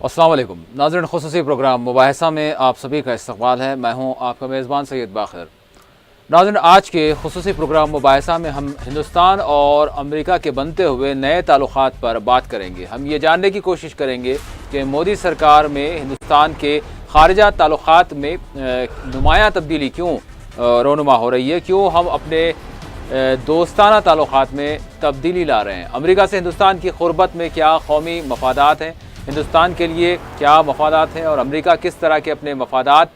अस्सलाम वालेकुम नाज़रीन, ख़ुसूसी प्रोग्राम मुबाहिसा में आप सभी का इस्तक़बाल है। मैं हूँ आपका मेज़बान सैयद बाखिर। नाज़रीन, आज के ख़ुसूसी प्रोग्राम मुबाहिसा में हम हिंदुस्तान और अमेरिका के बनते हुए नए ताल्लुक़ात पर बात करेंगे। हम ये जानने की कोशिश करेंगे कि मोदी सरकार में हिंदुस्तान के ख़ारिजा ताल्लुक़ात में नुमायाँ तब्दीली क्यों रोनुमा हो रही है, क्यों हम अपने दोस्ताना ताल्लुक़ात में तब्दीली ला रहे हैं। अमेरिका से हिंदुस्तान की क़ुर्बत में क्या कौमी मफादात हैं, हिंदुस्तान के लिए क्या मफादात हैं और अमेरिका किस तरह के अपने मफादात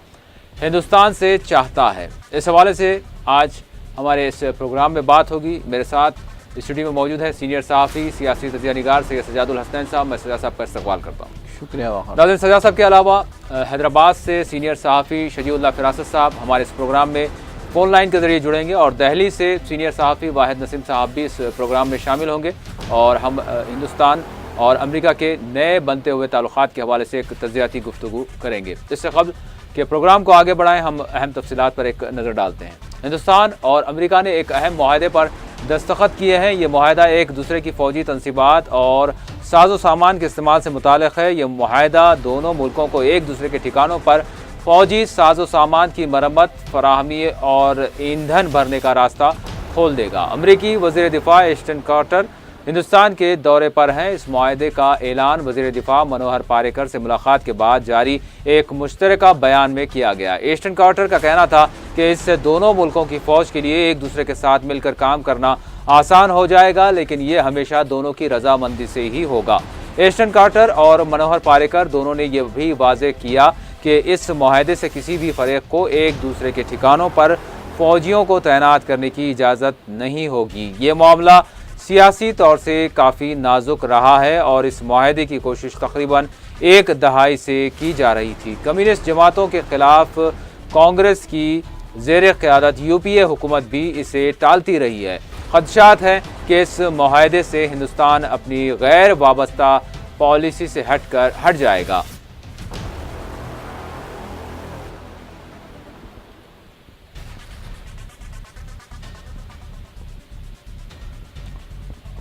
हिंदुस्तान से चाहता है। इस हवाले से आज हमारे इस प्रोग्राम में बात होगी। मेरे साथ स्टूडियो में मौजूद है सीनियर सहाफ़ी सियासी तजिया निगार सैयद सजादुल हसनैन साहब। मैं सजा साहब का इस्तकबाल करता हूँ। शुक्रिया। नाज़रीन, सजा साहब के अलावा हैदराबाद से सीनियर सहाफ़ी शजीउल्लाह फिरासत साहब हमारे इस प्रोग्राम में फ़ोन लाइन के ज़रिए जुड़ेंगे और दिल्ली से सीनियर सहाफ़ी वाहिद नसीम साहब भी इस प्रोग्राम में शामिल होंगे और हम हिंदुस्तान और अमेरिका के नए बनते हुए ताल्लुक़ात के हवाले से एक तज़ियाती गुफ्तगू करेंगे। इससे क़ब्ल के प्रोग्राम को आगे बढ़ाएं, हम अहम तफ़सीलात पर एक नज़र डालते हैं। हिंदुस्तान और अमेरिका ने एक अहम मुआहदे पर दस्तखत किए हैं। ये मुआहदा एक दूसरे की फ़ौजी तनसीबात और साजो सामान के इस्तेमाल से मुताल्लिक़ है। ये मुआहदा दोनों मुल्कों को एक दूसरे के ठिकानों पर फ़ौजी साजो सामान की मरम्मत, फराहमी और ईंधन भरने का रास्ता खोल देगा। अमरीकी वज़ीर दिफ़ा एश्टन कार्टर हिंदुस्तान के दौरे पर हैं। इस मुआहदे का ऐलान वज़ीर दिफ़ा मनोहर पारिकर से मुलाकात के बाद जारी एक मुश्तरका बयान में किया गया। एश्टन कार्टर का कहना था कि इससे दोनों मुल्कों की फ़ौज के लिए एक दूसरे के साथ मिलकर काम करना आसान हो जाएगा, लेकिन ये हमेशा दोनों की रजामंदी से ही होगा। एश्टन कार्टर और मनोहर पारिकर दोनों ने यह भी वाज़ेह किया कि इस मुआहदे से किसी भी फरीक को एक दूसरे के ठिकानों पर फ़ौजियों को तैनात करने की इजाज़त नहीं होगी। ये मामला सियासी तौर से काफ़ी नाजुक रहा है और इस मुआहदे की कोशिश तकरीबन एक दहाई से की जा रही थी। कम्युनिस्ट जमातों के ख़िलाफ़ कांग्रेस की ज़ेर क़यादत यूपीए हुकूमत भी इसे टालती रही है। ख़दशात है कि इस मुआहदे से हिंदुस्तान अपनी गैर वाबस्ता पॉलिसी से हट जाएगा।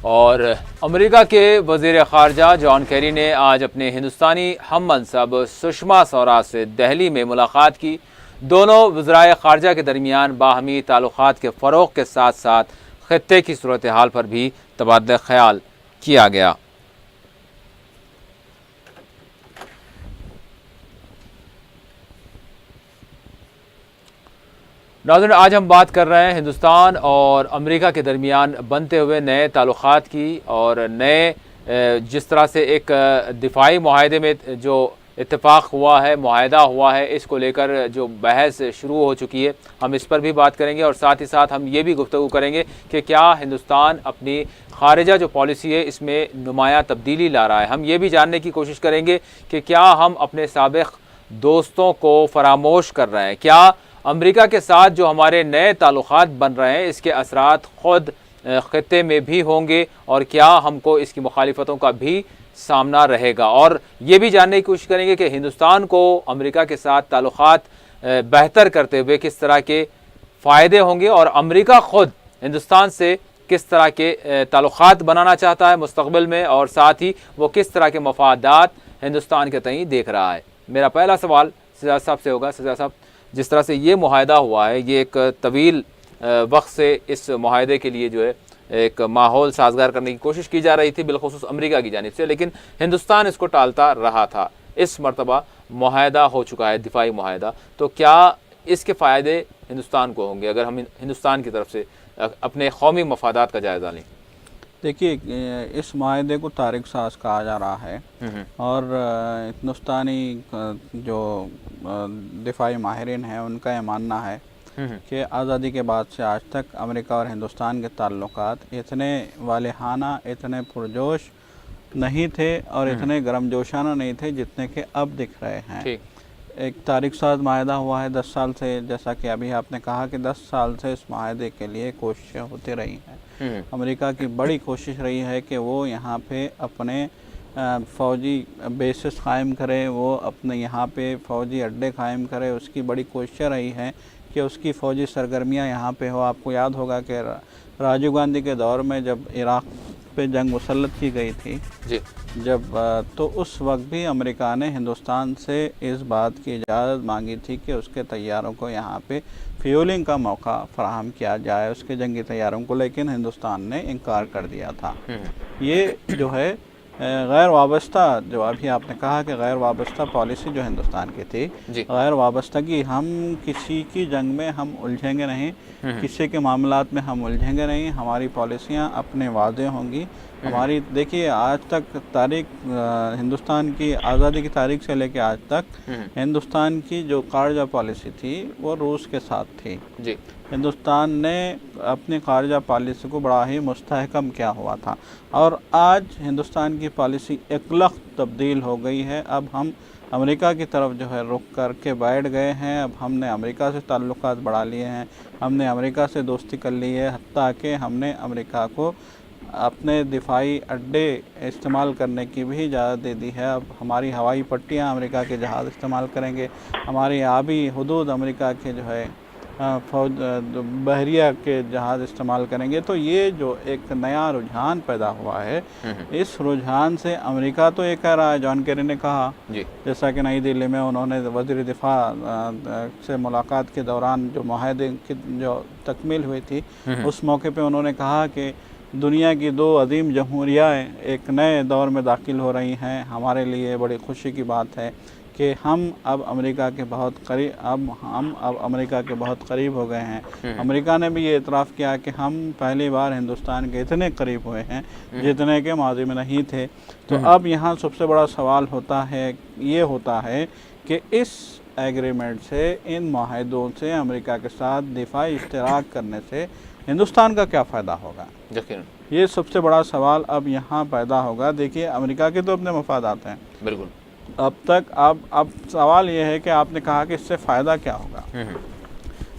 और अमेरिका के वज़ीर ख़ारजा जॉन कैरी ने आज अपने हिंदुस्तानी हम मनसब सुषमा स्वराज से दिल्ली में मुलाकात की। दोनों वज़राए ख़ारजा के दरमियान बाहमी ताल्लुक़ात के फ़रोग़ के साथ साथ ख़ित्ते की सूरत हाल पर भी तबादला ख़याल किया गया। नाज़रीन, आज हम बात कर रहे हैं हिंदुस्तान और अमेरिका के दरमियान बनते हुए नए ताल्लुक़ात की और नए जिस तरह से एक दिफाई मुआहदे में जो इत्तेफाक हुआ है, मुआहदा हुआ है, इसको लेकर जो बहस शुरू हो चुकी है, हम इस पर भी बात करेंगे और साथ ही साथ हम ये भी गुफ्तगू करेंगे कि क्या हिंदुस्तान अपनी ख़ारिजा जो पॉलिसी है इसमें नुमायाँ तब्दीली ला रहा है। हम ये भी जानने की कोशिश करेंगे कि क्या हम अपने साबिक़ दोस्तों को फरामोश कर रहे हैं, क्या अमेरिका के साथ जो हमारे नए ताल्लुक़ात बन रहे हैं इसके असरात ख़ुद ख़ित्ते में भी होंगे और क्या हमको इसकी मुखालिफतों का भी सामना रहेगा। और ये भी जानने की कोशिश करेंगे कि हिंदुस्तान को अमेरिका के साथ ताल्लुक़ात बेहतर करते हुए किस तरह के फ़ायदे होंगे और अमेरिका ख़ुद हिंदुस्तान से किस तरह के ताल्लुक़ात बनाना चाहता है मुस्तक़बिल में और साथ ही वो किस तरह के मफादात हिंदुस्तान के तईं देख रहा है। मेरा पहला सवाल सजा साहब से होगा। सजा साहब, जिस तरह से ये मुआहदा हुआ है, ये एक तवील वक्त से इस मुआहदे के लिए जो है एक माहौल साजगार करने की कोशिश की जा रही थी बिलखुसूस अमेरिका की जानिब से, लेकिन हिंदुस्तान इसको टालता रहा था। इस मरतबा मुआहदा हो चुका है, दिफाई मुआहदा, तो क्या इसके फ़ायदे हिंदुस्तान को होंगे अगर हम हिंदुस्तान की तरफ से अपने कौमी मफादात का जायज़ा लें? देखिए, इस मुआहदे को तारीख़ साज़ कहा जा रहा है और हिंदुस्तानी जो दिफाई माहिरीन हैं उनका यह मानना है कि आज़ादी के बाद से आज तक अमेरिका और हिंदुस्तान के ताल्लुक़ात इतने वालेहाना, इतने पुरजोश नहीं थे और इतने गर्मजोशाना नहीं थे जितने कि अब दिख रहे हैं। एक तारीख़ साज़ मुआहदा हुआ है 10 साल से, जैसा कि अभी आपने कहा कि 10 साल से इस मुआहदे के लिए कोशिशें होती रही हैं। अमेरिका की बड़ी कोशिश रही है कि वो यहाँ पे अपने फ़ौजी बेसिस कायम करे, वो अपने यहाँ पे फ़ौजी अड्डे कायम करे। उसकी बड़ी कोशिश रही है कि उसकी फ़ौजी सरगर्मियाँ यहाँ पे हो। आपको याद होगा कि राजीव गांधी के दौर में जब इराक़ पे जंग मुसल्लत की गई थी जी। जब तो उस वक्त भी अमेरिका ने हिंदुस्तान से इस बात की इजाज़त मांगी थी कि उसके तैयारों को यहाँ पे फ्यूलिंग का मौका फराहम किया जाए उसके जंगी तैयारों को, लेकिन हिंदुस्तान ने इनकार कर दिया था। ये जो है गैर वाबस्ता, जो अभी आपने कहा कि गैर वाबस्ता पॉलिसी जो हिंदुस्तान की थी, गैर वाबस्तगी, हम किसी की जंग में हम उलझेंगे नहीं, किसी के मामलात में हम उलझेंगे नहीं, हमारी पॉलिसियाँ अपने वादे होंगी। हमारी देखिए आज तक तारीख, हिंदुस्तान की आज़ादी की तारीख से लेकर आज तक हिंदुस्तान की जो खारजा पॉलिसी थी वो रूस के साथ थी जी। हिंदुस्तान ने अपनी खारजा पॉलिसी को बड़ा ही मुस्तहकम किया हुआ था और आज हिंदुस्तान की पॉलिसी एकलख तब्दील हो गई है। अब हम अमेरिका की तरफ जो है रुख करके बैठ गए हैं। अब हमने अमेरिका से ताल्लुकात बढ़ा लिए हैं, हमने अमेरिका से दोस्ती कर ली है, हत्ता कि हमने अमेरिका को अपने दिफाई अड्डे इस्तेमाल करने की भी इजाज़त दे दी है। अब हमारी हवाई पट्टियाँ अमेरिका के जहाज़ इस्तेमाल करेंगे, हमारी आबी हुदूद अमेरिका के जो है फौज बहरिया के जहाज़ इस्तेमाल करेंगे। तो ये जो एक नया रुझान पैदा हुआ है, इस रुझान से अमेरिका तो ये कह रहा है, जॉन केरी ने कहा जी। जैसा कि नई दिल्ली में उन्होंने वज़ीर दिफा से मुलाकात के दौरान जो माहदे की जो तकमील हुई थी उस मौके पे उन्होंने कहा कि दुनिया की दो अजीम जमहूरियाँ एक नए दौर में दाखिल हो रही हैं। हमारे लिए बड़ी खुशी की बात है कि हम अब अमेरिका के बहुत करीब अब अमेरिका के बहुत करीब हो गए हैं। अमेरिका ने भी ये इतराफ़ किया कि हम पहली बार हिंदुस्तान के इतने करीब हुए हैं जितने के माजी में नहीं थे। तो अब यहाँ सबसे बड़ा सवाल होता है कि इस एग्रीमेंट से, इन माहदों से अमेरिका के साथ दिफाई इश्तराक करने से हिंदुस्तान का क्या फ़ायदा होगा। ये सबसे बड़ा सवाल अब यहाँ पैदा होगा। देखिए अमेरिका के तो अपने मफादात हैं बिल्कुल अब तक। अब सवाल ये है कि आपने कहा कि इससे फ़ायदा क्या होगा।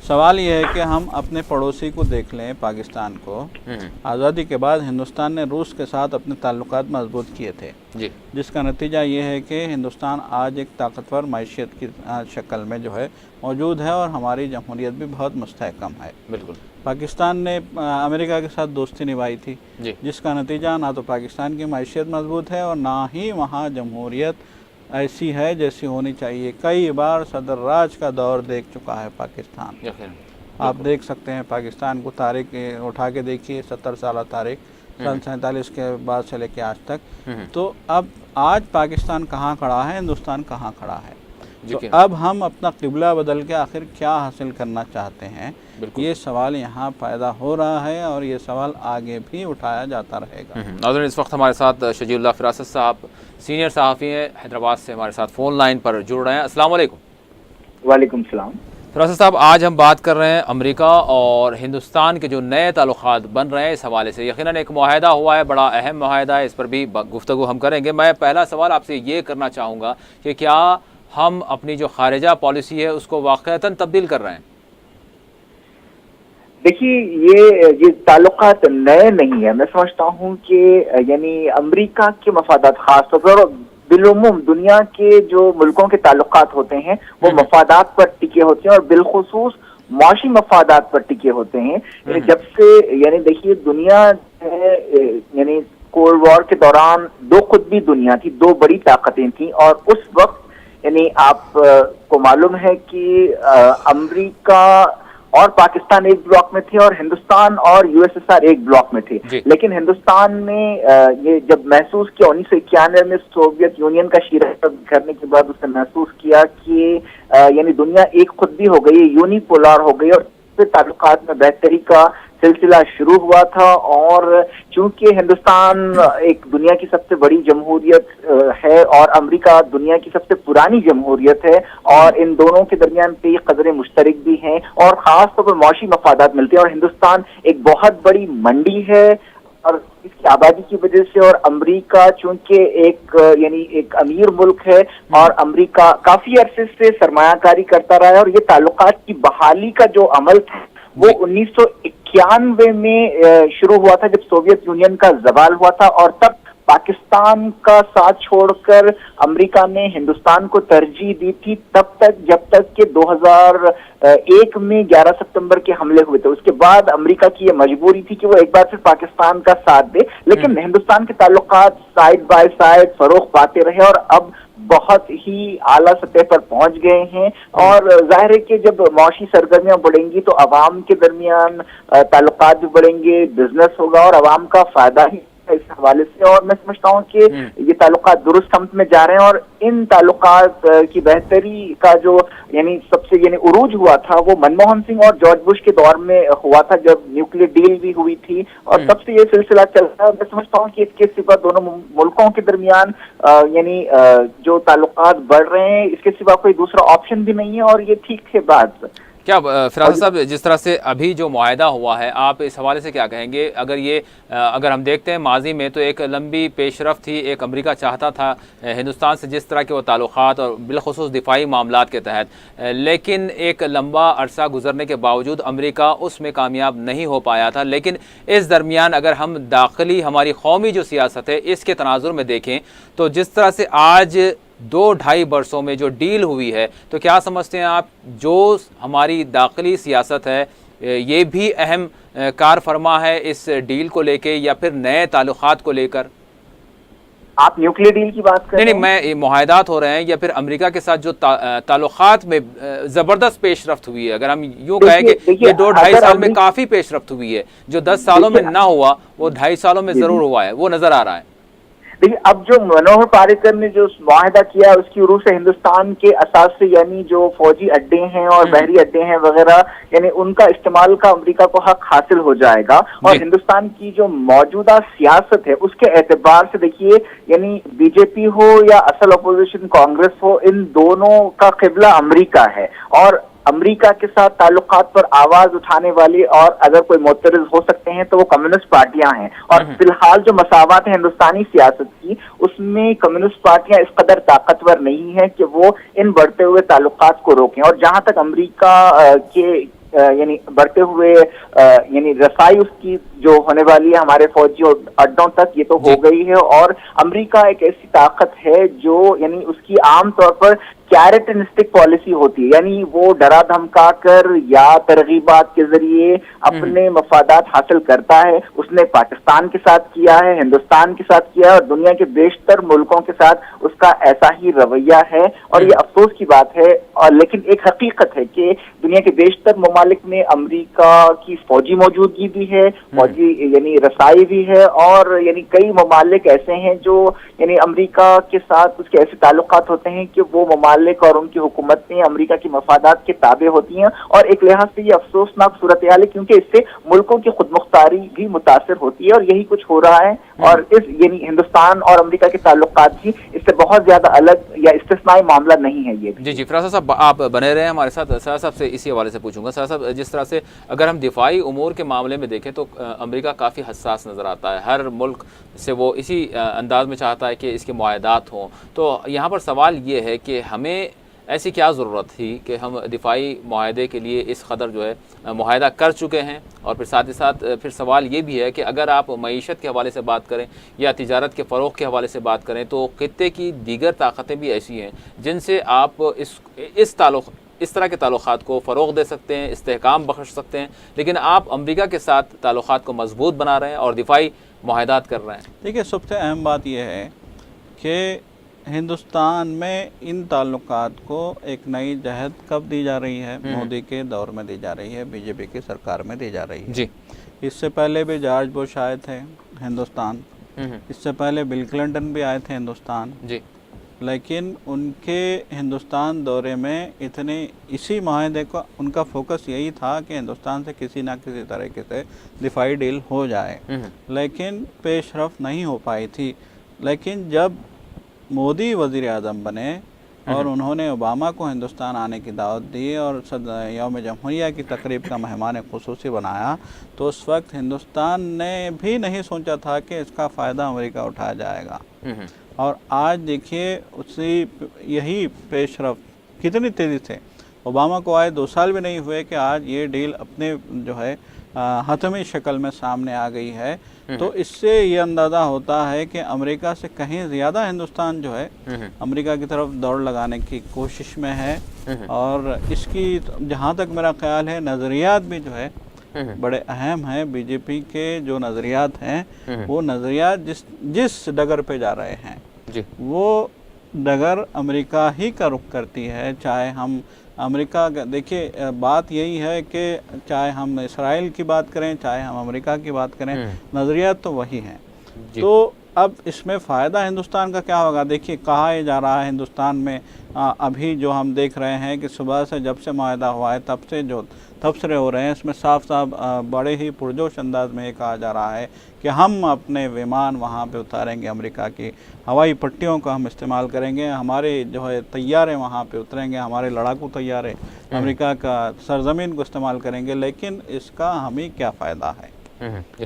सवाल ये है कि हम अपने पड़ोसी को देख लें, पाकिस्तान को। आज़ादी के बाद हिंदुस्तान ने रूस के साथ अपने ताल्लुकात मजबूत किए थे जी, जिसका नतीजा ये है कि हिंदुस्तान आज एक ताकतवर मैशियत की शक्ल में जो है मौजूद है और हमारी जमहूरियत भी बहुत मुस्तहकम है। बिल्कुल पाकिस्तान ने अमेरिका के साथ दोस्ती निभाई थी जी, जिसका नतीजा ना तो पाकिस्तान की मैशियत मजबूत है और ना ही वहाँ जमहूरियत ऐसी है जैसी होनी चाहिए। कई बार सदर राज का दौर देख चुका है पाकिस्तान। आप देख सकते हैं पाकिस्तान को तारीख उठा के देखिए, 70 साल तारीख सन 47 के बाद से लेके आज तक। तो अब आज पाकिस्तान कहाँ खड़ा है, हिंदुस्तान कहाँ खड़ा है। तो अब हम अपना किबला बदल के आखिर क्या हासिल करना चाहते हैं, ये सवाल यहाँ पैदा हो रहा है और ये सवाल आगे भी उठाया जाता रहेगा। नाज़रीन, इस वक्त हमारे साथ शजीउल्लाह फिरासत साहब सीनियर सहाफ़ी हैं, हैदराबाद से हमारे साथ फ़ोन लाइन पर जुड़ रहे हैं। अस्सलाम वालेकुम। वालेकुम सलाम। फिरासत साहब, आज हम बात कर रहे हैं अमेरिका और हिंदुस्तान के जो नए ताल्लुकात बन रहे हैं इस हवाले से। यकीनन एक मुआहदा हुआ है, बड़ा अहम मुआहदा है, इस पर भी गुफ्तगू हम करेंगे। मैं पहला सवाल आपसे ये करना चाहूँगा कि क्या हम अपनी जो खारिजा पॉलिसी है उसको वाक़अतन तब्दील कर रहे हैं? देखिए ये ताल्लुकात नए नहीं है। मैं समझता हूँ कि यानी अमेरिका के मफादात खास तौर पर और बिलुमुम दुनिया के जो मुल्कों के ताल्लुकात होते हैं वो मफादात पर टिके होते हैं और बिलखुसूस माशी मफादात पर टिके होते हैं। जब से यानी देखिए दुनिया यानी कोल्ड वॉर के दौरान दो खुदबी दुनिया थी, दो बड़ी ताकतें थी और उस वक्त यानी आप को मालूम है कि अमेरिका और पाकिस्तान एक ब्लॉक में थे और हिंदुस्तान और यूएसएसआर एक ब्लॉक में थे। लेकिन हिंदुस्तान ने ये जब महसूस किया 1991 में सोवियत यूनियन का शिकस्त करने के बाद उसने महसूस किया कि यानी दुनिया एक खुद भी हो गई, यूनिपोलर हो गई और ताल्लुकात में बेहतरी का सिलसिला शुरू हुआ था। और चूंकि हिंदुस्तान एक दुनिया की सबसे बड़ी जमहूरियत है और अमेरिका दुनिया की सबसे पुरानी जमहूरियत है और इन दोनों के दरमियान कई कदरें मुश्तरक भी हैं और ख़ास तौर पर माशी मफादात मिलते हैं। और हिंदुस्तान एक बहुत बड़ी मंडी है और इसकी आबादी की वजह से, और अमेरिका चूंकि एक यानी एक अमीर मुल्क है और अमेरिका काफ़ी अरसे से सरमायाकारी करता रहा है और ये ताल्लुकात की बहाली का जो अमल था वो 1991 में शुरू हुआ था जब सोवियत यूनियन का ज़वाल हुआ था और तब पाकिस्तान का साथ छोड़कर अमेरिका ने हिंदुस्तान को तरजीह दी थी तब तक जब तक कि 2001 में 11 सितंबर के हमले हुए थे। उसके बाद अमेरिका की यह मजबूरी थी कि वो एक बार फिर पाकिस्तान का साथ दे, लेकिन हिंदुस्तान के ताल्लुकात साइड बाय साइड फरोग पाते रहे और अब बहुत ही आला सतह पर पहुंच गए हैं। और जाहिर है कि जब मौशी सरगर्मियां बढ़ेंगी तो अवाम के दरमियान ताल्लुकात भी बढ़ेंगे, बिजनेस होगा और अवाम का फायदा ही इस हवाले से। और मैं समझता हूँ कि ये ताल्लुकात दुरुस्त सम्त में जा रहे हैं और इन ताल्लुकात की बेहतरी का जो सबसे उरूज हुआ था वो मनमोहन सिंह और जॉर्ज बुश के दौर में हुआ था, जब न्यूक्लियर डील भी हुई थी और तब से ये सिलसिला चल रहा है। मैं समझता हूँ कि इसके सिवा दोनों मुल्कों के दरमियान जो ताल्लुकात बढ़ रहे हैं, इसके सिवा कोई दूसरा ऑप्शन भी नहीं है और ये ठीक है बात। क्या फिरासत साहब, जिस तरह से अभी जो मुआहदा हुआ है, आप इस हवाले से क्या कहेंगे? अगर हम देखते हैं माजी में तो एक लंबी पेशरफ थी, एक अमेरिका चाहता था हिंदुस्तान से जिस तरह के वो ताल्लुकात और बिलखुसूस दिफाई मामलात के तहत, लेकिन एक लंबा अरसा गुजरने के बावजूद अमेरिका उसमें कामयाब नहीं हो पाया था। लेकिन इस दरमियान अगर हम दाखिली हमारी कौमी जो सियासत है इसके तनाजुर में देखें तो जिस तरह से आज 2-2.5 वर्षों में जो डील हुई है, तो क्या समझते हैं आप जो हमारी दाखिली सियासत है ये भी अहम कार फरमा है इस डील को लेके या फिर नए ताल्लुकात को लेकर? आप न्यूक्लियर डील की बात कर रहे हैं? नहीं, मैं मुआहदात हो रहे हैं या फिर अमेरिका के साथ जो ताल्लुकात में ज़बरदस्त पेशरफ्त हुई है। अगर हम यूँ कहें कि ये 2-2.5 साल में काफ़ी पेशरफ्त हुई है, जो 10 सालों में ना हुआ वो 2.5 सालों में ज़रूर हुआ है, वो नज़र आ रहा है। देखिए, अब जो मनोहर पारिकर ने जो मुआहदा किया है उसकी रूह से हिंदुस्तान के असास से यानी जो फौजी अड्डे हैं और बहरी अड्डे हैं वगैरह, यानी उनका इस्तेमाल का अमेरिका को हक हासिल हो जाएगा। और हिंदुस्तान की जो मौजूदा सियासत है उसके एतबार से देखिए, यानी बीजेपी हो या असल अपोजिशन कांग्रेस हो, इन दोनों का किबला अमेरिका है और अमेरिका के साथ ताल्लुकात पर आवाज उठाने वाली और अगर कोई मोतरज हो सकते हैं तो वो कम्युनिस्ट पार्टियां हैं। और फिलहाल जो मसावत है हिंदुस्तानी सियासत की, उसमें कम्युनिस्ट पार्टियां इस कदर ताकतवर नहीं है कि वो इन बढ़ते हुए ताल्लुकात को रोकें। और जहां तक अमेरिका के यानी बढ़ते हुए यानी रसाई उसकी जो होने वाली है हमारे फौजी अड्डों तक, ये तो हो गई है। और अमेरिका एक ऐसी ताकत है जो यानी उसकी आमतौर पर कैरेट एंड स्टिक पॉलिसी होती है, यानी वो डरा धमका कर या तरगीबात के जरिए अपने मफादात हासिल करता है। उसने पाकिस्तान के साथ किया है, हिंदुस्तान के साथ किया है और दुनिया के बेशतर मुल्कों के साथ उसका ऐसा ही रवैया है। और ये अफसोस की बात है, और लेकिन एक हकीकत है कि दुनिया के बेशतर ममालिक में अमेरिका की फौजी मौजूदगी भी है, फौजी यानी रसाई भी है। और यानी कई ममालिक ऐसे हैं जो यानी अमेरिका के साथ उसके ऐसे ताल्लुकात होते हैं कि वो ममालिक और उनकी हुकूमतें अमेरिका की मफादात के ताबे होती हैं। और एक लिहाज से ये अफसोसनाक सूरत हाल है क्योंकि इससे मुल्कों की खुदमुख्तारी भी मुतासर होती है और यही कुछ हो रहा है। और इस यानी हिंदुस्तान और अमेरिका के ताल्लुकात भी इससे बहुत ज्यादा अलग या इस्तिस्नाई मामला नहीं है ये। जी फिरासत साहब, आप बने रहे हैं हमारे साथ। सर साहब से इसी हवाले से पूछूंगा। सर साहब, जिस तरह से अगर हम दिफाई उमूर के मामले में देखें तो अमेरिका काफ़ी हसास नज़र आता है, हर मुल्क से वो इसी अंदाज में चाहता है कि इसके मुआहदात हों। तो यहाँ पर सवाल ये है कि हमें ऐसी क्या ज़रूरत थी कि हम दिफाई मुआहदे के लिए इस कदर जो है मुआहदा कर चुके हैं। और फिर साथ ही साथ फिर सवाल ये भी है कि अगर आप मईशत के हवाले से बात करें या तिजारत के फ़रोग़ के हवाले से बात करें तो खित्ते की दीगर ताकतें भी ऐसी हैं जिनसे आप इस तरह के ताल्लुकात को फ़रोग़ दे सकते हैं, इस्तेहकाम बख्श सकते हैं। लेकिन आप अमेरिका के साथ ताल्लुकात को मजबूत बना रहे हैं और दिफाई मुआहदात कर रहे हैं। देखिए, सबसे अहम बात यह है कि हिंदुस्तान में इन ताल्लुकात को एक नई जहद कब दी जा रही है? मोदी के दौर में दी जा रही है, बीजेपी की सरकार में दी जा रही है जी। इससे पहले भी जॉर्ज बुश आए थे हिंदुस्तान, इससे पहले बिल क्लिंटन भी आए थे हिंदुस्तान जी। लेकिन उनके हिंदुस्तान दौरे में इसी माहदे को उनका फोकस यही था कि हिंदुस्तान से किसी ना किसी तरीके से दिफाई डील हो जाए, लेकिन पेशरफ नहीं हो पाई थी। लेकिन जब मोदी वज़ीर आज़म बने और उन्होंने ओबामा को हिंदुस्तान आने की दावत दी और यौम जमहूरिया की तकरीब का मेहमान खुसूसी बनाया, तो उस वक्त हिंदुस्तान ने भी नहीं सोचा था कि इसका फ़ायदा अमेरिका उठाया जाएगा। और आज देखिए यही पेशरफ कितनी तेज़ी से ओबामा को आए 2 साल भी नहीं हुए कि आज ये डील अपने जो है हतमी शक्ल में सामने आ गई है। तो इससे ये अंदाज़ा होता है कि अमेरिका से कहीं ज़्यादा हिंदुस्तान जो है अमेरिका की तरफ दौड़ लगाने की कोशिश में है। और इसकी जहाँ तक मेरा ख्याल है नज़रियात भी जो है बड़े अहम हैं। बीजेपी के जो नज़रियात हैं वो नज़रियात जिस डगर पे जा रहे हैं जी, वो डगर अमेरिका ही का रुख करती है। चाहे हम अमेरिका, देखिए बात यही है कि चाहे हम इसराइल की बात करें चाहे हम अमेरिका की बात करें, नज़रियात तो वही हैं। तो अब इसमें फ़ायदा हिंदुस्तान का क्या होगा? देखिए कहा यह जा रहा है हिंदुस्तान में अभी जो हम देख रहे हैं कि सुबह से जब से माहिदा हुआ है तब से जो तबसरे हो रहे हैं, इसमें साफ साफ बड़े ही पुरजोश अंदाज में ये कहा जा रहा है कि हम अपने विमान वहाँ पे उतारेंगे, अमेरिका की हवाई पट्टियों का हम इस्तेमाल करेंगे, हमारे जो है तैयारे वहाँ पे उतरेंगे, हमारे लड़ाकू तैयारे अमेरिका का सरजमीन को इस्तेमाल करेंगे। लेकिन इसका हमें क्या फ़ायदा है?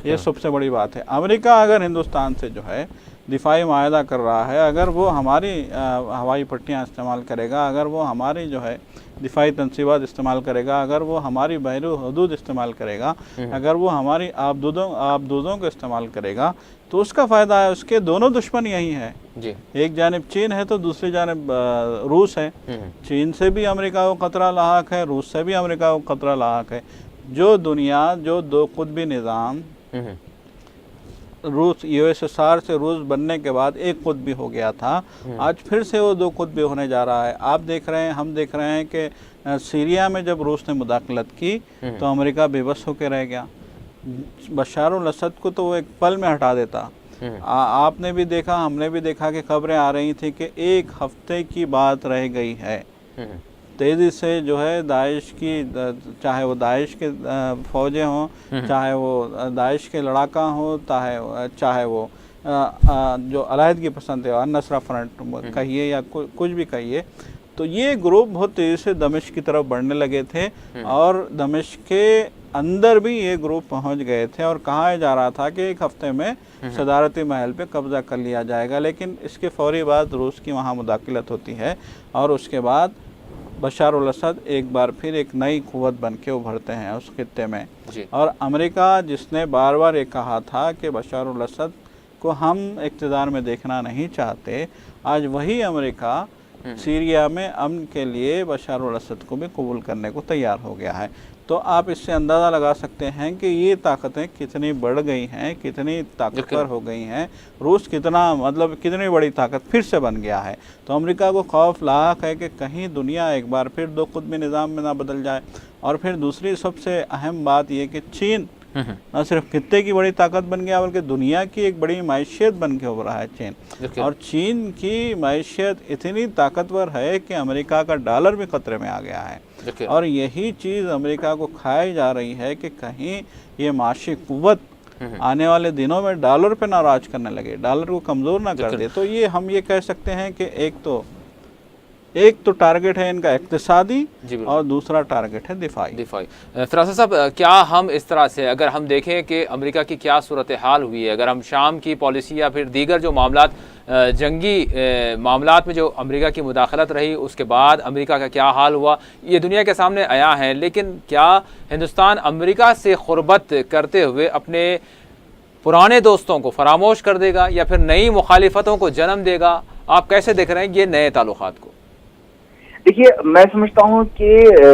ये सबसे बड़ी बात है। अमेरिका अगर हिंदुस्तान से जो है दिफाई माहिदा कर रहा है, अगर वो हमारी हवाई पट्टियाँ इस्तेमाल करेगा, अगर वो हमारी जो है दिफाई तनसीबात इस्तेमाल करेगा, अगर वो हमारी बहरी हदूद इस्तेमाल करेगा, अगर वो हमारी आबदूदों को इस्तेमाल करेगा, तो उसका फ़ायदा है। उसके दोनों दुश्मन यही है जी। एक जानिब चीन है तो दूसरी जानिब रूस है। चीन से भी अमेरिका को खतरा लाहक है, रूस से भी अमेरिका को खतरा लाहक है। जो दुनिया जो दो कुतबी निज़ाम रूस USSR से रूस बनने के बाद एक कुतबी हो गया था, आज फिर से वो दो कुतबी होने जा रहा है। आप देख रहे हैं, हम देख रहे हैं कि सीरिया में जब रूस ने मुदाखलत की तो अमेरिका बेबस होकर रह गया। बशार अल असद को तो वो एक पल में हटा देता। आपने भी देखा, हमने भी देखा कि खबरें आ रही थी कि एक हफ्ते की बात रह गई है। तेज़ी से जो है दाइश की, चाहे वो दाइश के फ़ौजें हों, चाहे वो दाइश के लड़ाका हों, चाहे वो जो अलहदगी पसंद है अन-नसरा फ्रंट कहिए या कुछ भी कहिए, तो ये ग्रुप बहुत तेज़ी से दमिश्क की तरफ बढ़ने लगे थे और दमिश्क के अंदर भी ये ग्रुप पहुंच गए थे और कहा जा रहा था कि एक हफ्ते में सदारती महल पे कब्ज़ा कर लिया जाएगा। लेकिन इसके फ़ौरी बाद रूस की वहाँ मुदाखलत होती है और उसके बाद बशार अल असद एक बार फिर एक नई क़ुव्वत बन के उभरते हैं उस खित्ते में। और अमेरिका जिसने बार बार ये कहा था कि बशार अल असद को हम इक़्तिदार में देखना नहीं चाहते, आज वही अमेरिका सीरिया में अमन के लिए बशार अल असद को भी कबूल करने को तैयार हो गया है। तो आप इससे अंदाज़ा लगा सकते हैं कि ये ताकतें कितनी बढ़ गई हैं, कितनी ताकतवर हो गई हैं। रूस कितनी बड़ी ताकत फिर से बन गया है। तो अमेरिका को खौफ लाक है कि कहीं दुनिया एक बार फिर दो कुतबी निज़ाम में ना बदल जाए। और फिर दूसरी सबसे अहम बात यह कि चीन न सिर्फ खित्ते की बड़ी ताकत बन गया बल्कि दुनिया की एक बड़ी मैशियत बन के उभरा है चीन। और चीन की मैशियत इतनी ताकतवर है कि अमेरिका का डॉलर भी खतरे में आ गया है। और यही चीज़ अमेरिका को खाई जा रही है कि कहीं ये माशी कुव्वत आने वाले दिनों में डॉलर पे ना राज करने लगे, डॉलर को कमज़ोर ना कर दे। तो ये हम ये कह सकते हैं कि एक तो टारगेट है इनका इक्तिसादी और दूसरा टारगेट है दिफाई। फ़िरासत साहब, क्या हम इस तरह से अगर हम देखें कि अमेरिका की क्या सूरत हाल हुई है, अगर हम शाम की पॉलिसी या फिर दीगर जो मामलात जंगी मामलात में जो अमेरिका की मुदाखलत रही उसके बाद अमेरिका का क्या हाल हुआ, ये दुनिया के सामने आया है। लेकिन क्या हिंदुस्तान अमेरिका से क़ुर्बत करते हुए अपने पुराने दोस्तों को फरामोश कर देगा या फिर नई मुखालिफतों को जन्म देगा? आप कैसे देख रहे हैं ये नए ताल्लुकात को? देखिए, मैं समझता हूँ कि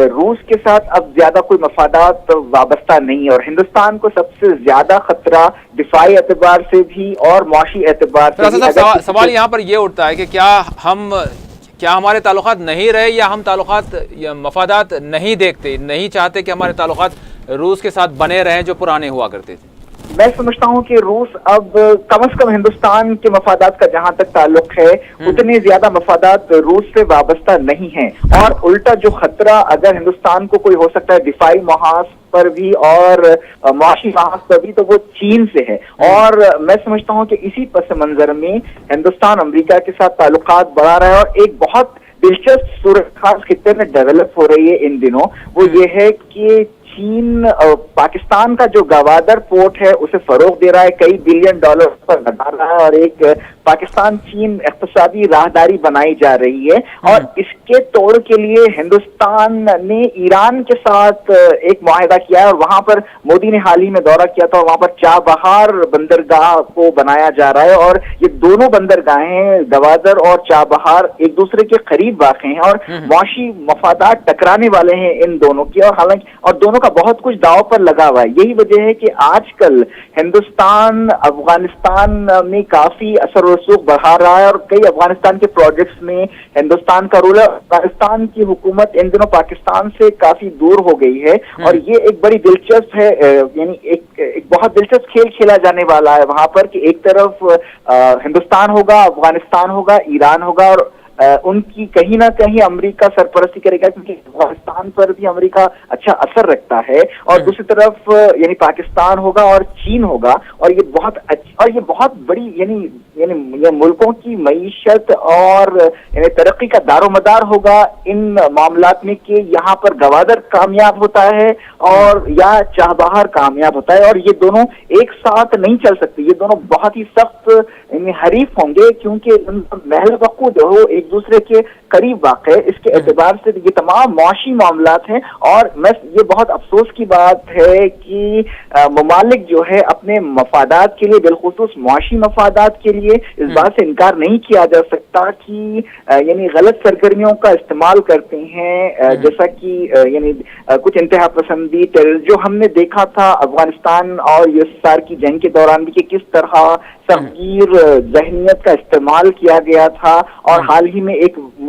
रूस के साथ अब ज्यादा कोई मफादात वाबस्ता नहीं है और हिंदुस्तान को सबसे ज्यादा खतरा दिफाई एतबार से भी और मौशी एतबार से भी। सवाल यहाँ पर यह उठता है कि क्या हमारे ताल्लुकात नहीं रहे या हम ताल्लुकात या मफादात नहीं देखते, नहीं चाहते कि हमारे ताल्लुकात रूस के साथ बने रहें जो पुराने हुआ करते थे? मैं समझता हूँ कि रूस अब कम से कम हिंदुस्तान के मफादात का जहां तक ताल्लुक है उतने ज्यादा मफादात रूस से वाबस्ता नहीं हैं। और उल्टा जो खतरा अगर हिंदुस्तान को कोई हो सकता है दिफाई महाज पर भी और माशी महाज पर भी, तो वो चीन से है। और मैं समझता हूँ कि इसी पस मंजर में हिंदुस्तान अमेरिका के साथ ताल्लुकात बढ़ा रहा है। और एक बहुत दिलचस्प सूरत खास खित्ते में डेवलप हो रही है इन दिनों, वो ये है कि चीन पाकिस्तान का जो गवादर पोर्ट है उसे फरोग दे रहा है, कई बिलियन डॉलर पर लगा रहा है और एक पाकिस्तान चीन इक़्तिसादी राहदारी बनाई जा रही है। और इसके तोड़ के लिए हिंदुस्तान ने ईरान के साथ एक मुआहिदा किया है और वहां पर मोदी ने हाल ही में दौरा किया था और वहां पर चाबहार बंदरगाह को बनाया जा रहा है और ये दोनों बंदरगाहें गवादर और चाबहार एक दूसरे के करीब वाक़ हैं और मुआशी मफादात टकराने वाले हैं इन दोनों की, और हालांकि और दोनों का बहुत कुछ दांव पर लगा हुआ है। यही वजह है कि आजकल हिंदुस्तान अफगानिस्तान में काफी असर रसूख बढ़ा रहा है और कई अफगानिस्तान के प्रोजेक्ट्स में हिंदुस्तान का रोल है। अफगानिस्तान की हुकूमत इन दिनों पाकिस्तान से काफी दूर हो गई है और ये एक बड़ी दिलचस्प है, यानी एक बहुत दिलचस्प खेल खेला जाने वाला है वहां पर कि एक तरफ हिंदुस्तान होगा, अफगानिस्तान होगा, ईरान होगा और उनकी कहीं ना कहीं अमेरिका सरपरस्ती करेगा क्योंकि अफगानिस्तान पर भी अमेरिका अच्छा असर रखता है, और दूसरी तरफ यानी पाकिस्तान होगा और चीन होगा और ये बहुत बड़ी यानी ये मुल्कों की मईशत और यानी तरक्की का दारोमदार होगा इन मामलात में कि यहाँ पर गवादर कामयाब होता है और या चाबहार कामयाब होता है, और ये दोनों एक साथ नहीं चल सकते। ये दोनों बहुत ही सख्त हरीफ होंगे क्योंकि महल वक़ूद हो एक दूसरे के करीब वाक़ है। इसके एतबार से ये तमाम मुआशी मामलात हैं और ये बहुत अफसोस की बात है कि ममालिक जो है अपने मफादात के लिए, बिलखुसूस मुआशी मफादात के लिए इस बात से इनकार नहीं किया जा सकता कि यानी गलत सरगर्मियों का इस्तेमाल करते हैं, जैसा कि यानी कुछ इंतहा पसंदी जो हमने देखा था अफगानिस्तान और यूएसएसआर की जंग के दौरान भी कि किस तरह सगीर जहनियत का इस्तेमाल किया गया था। और हाल ही में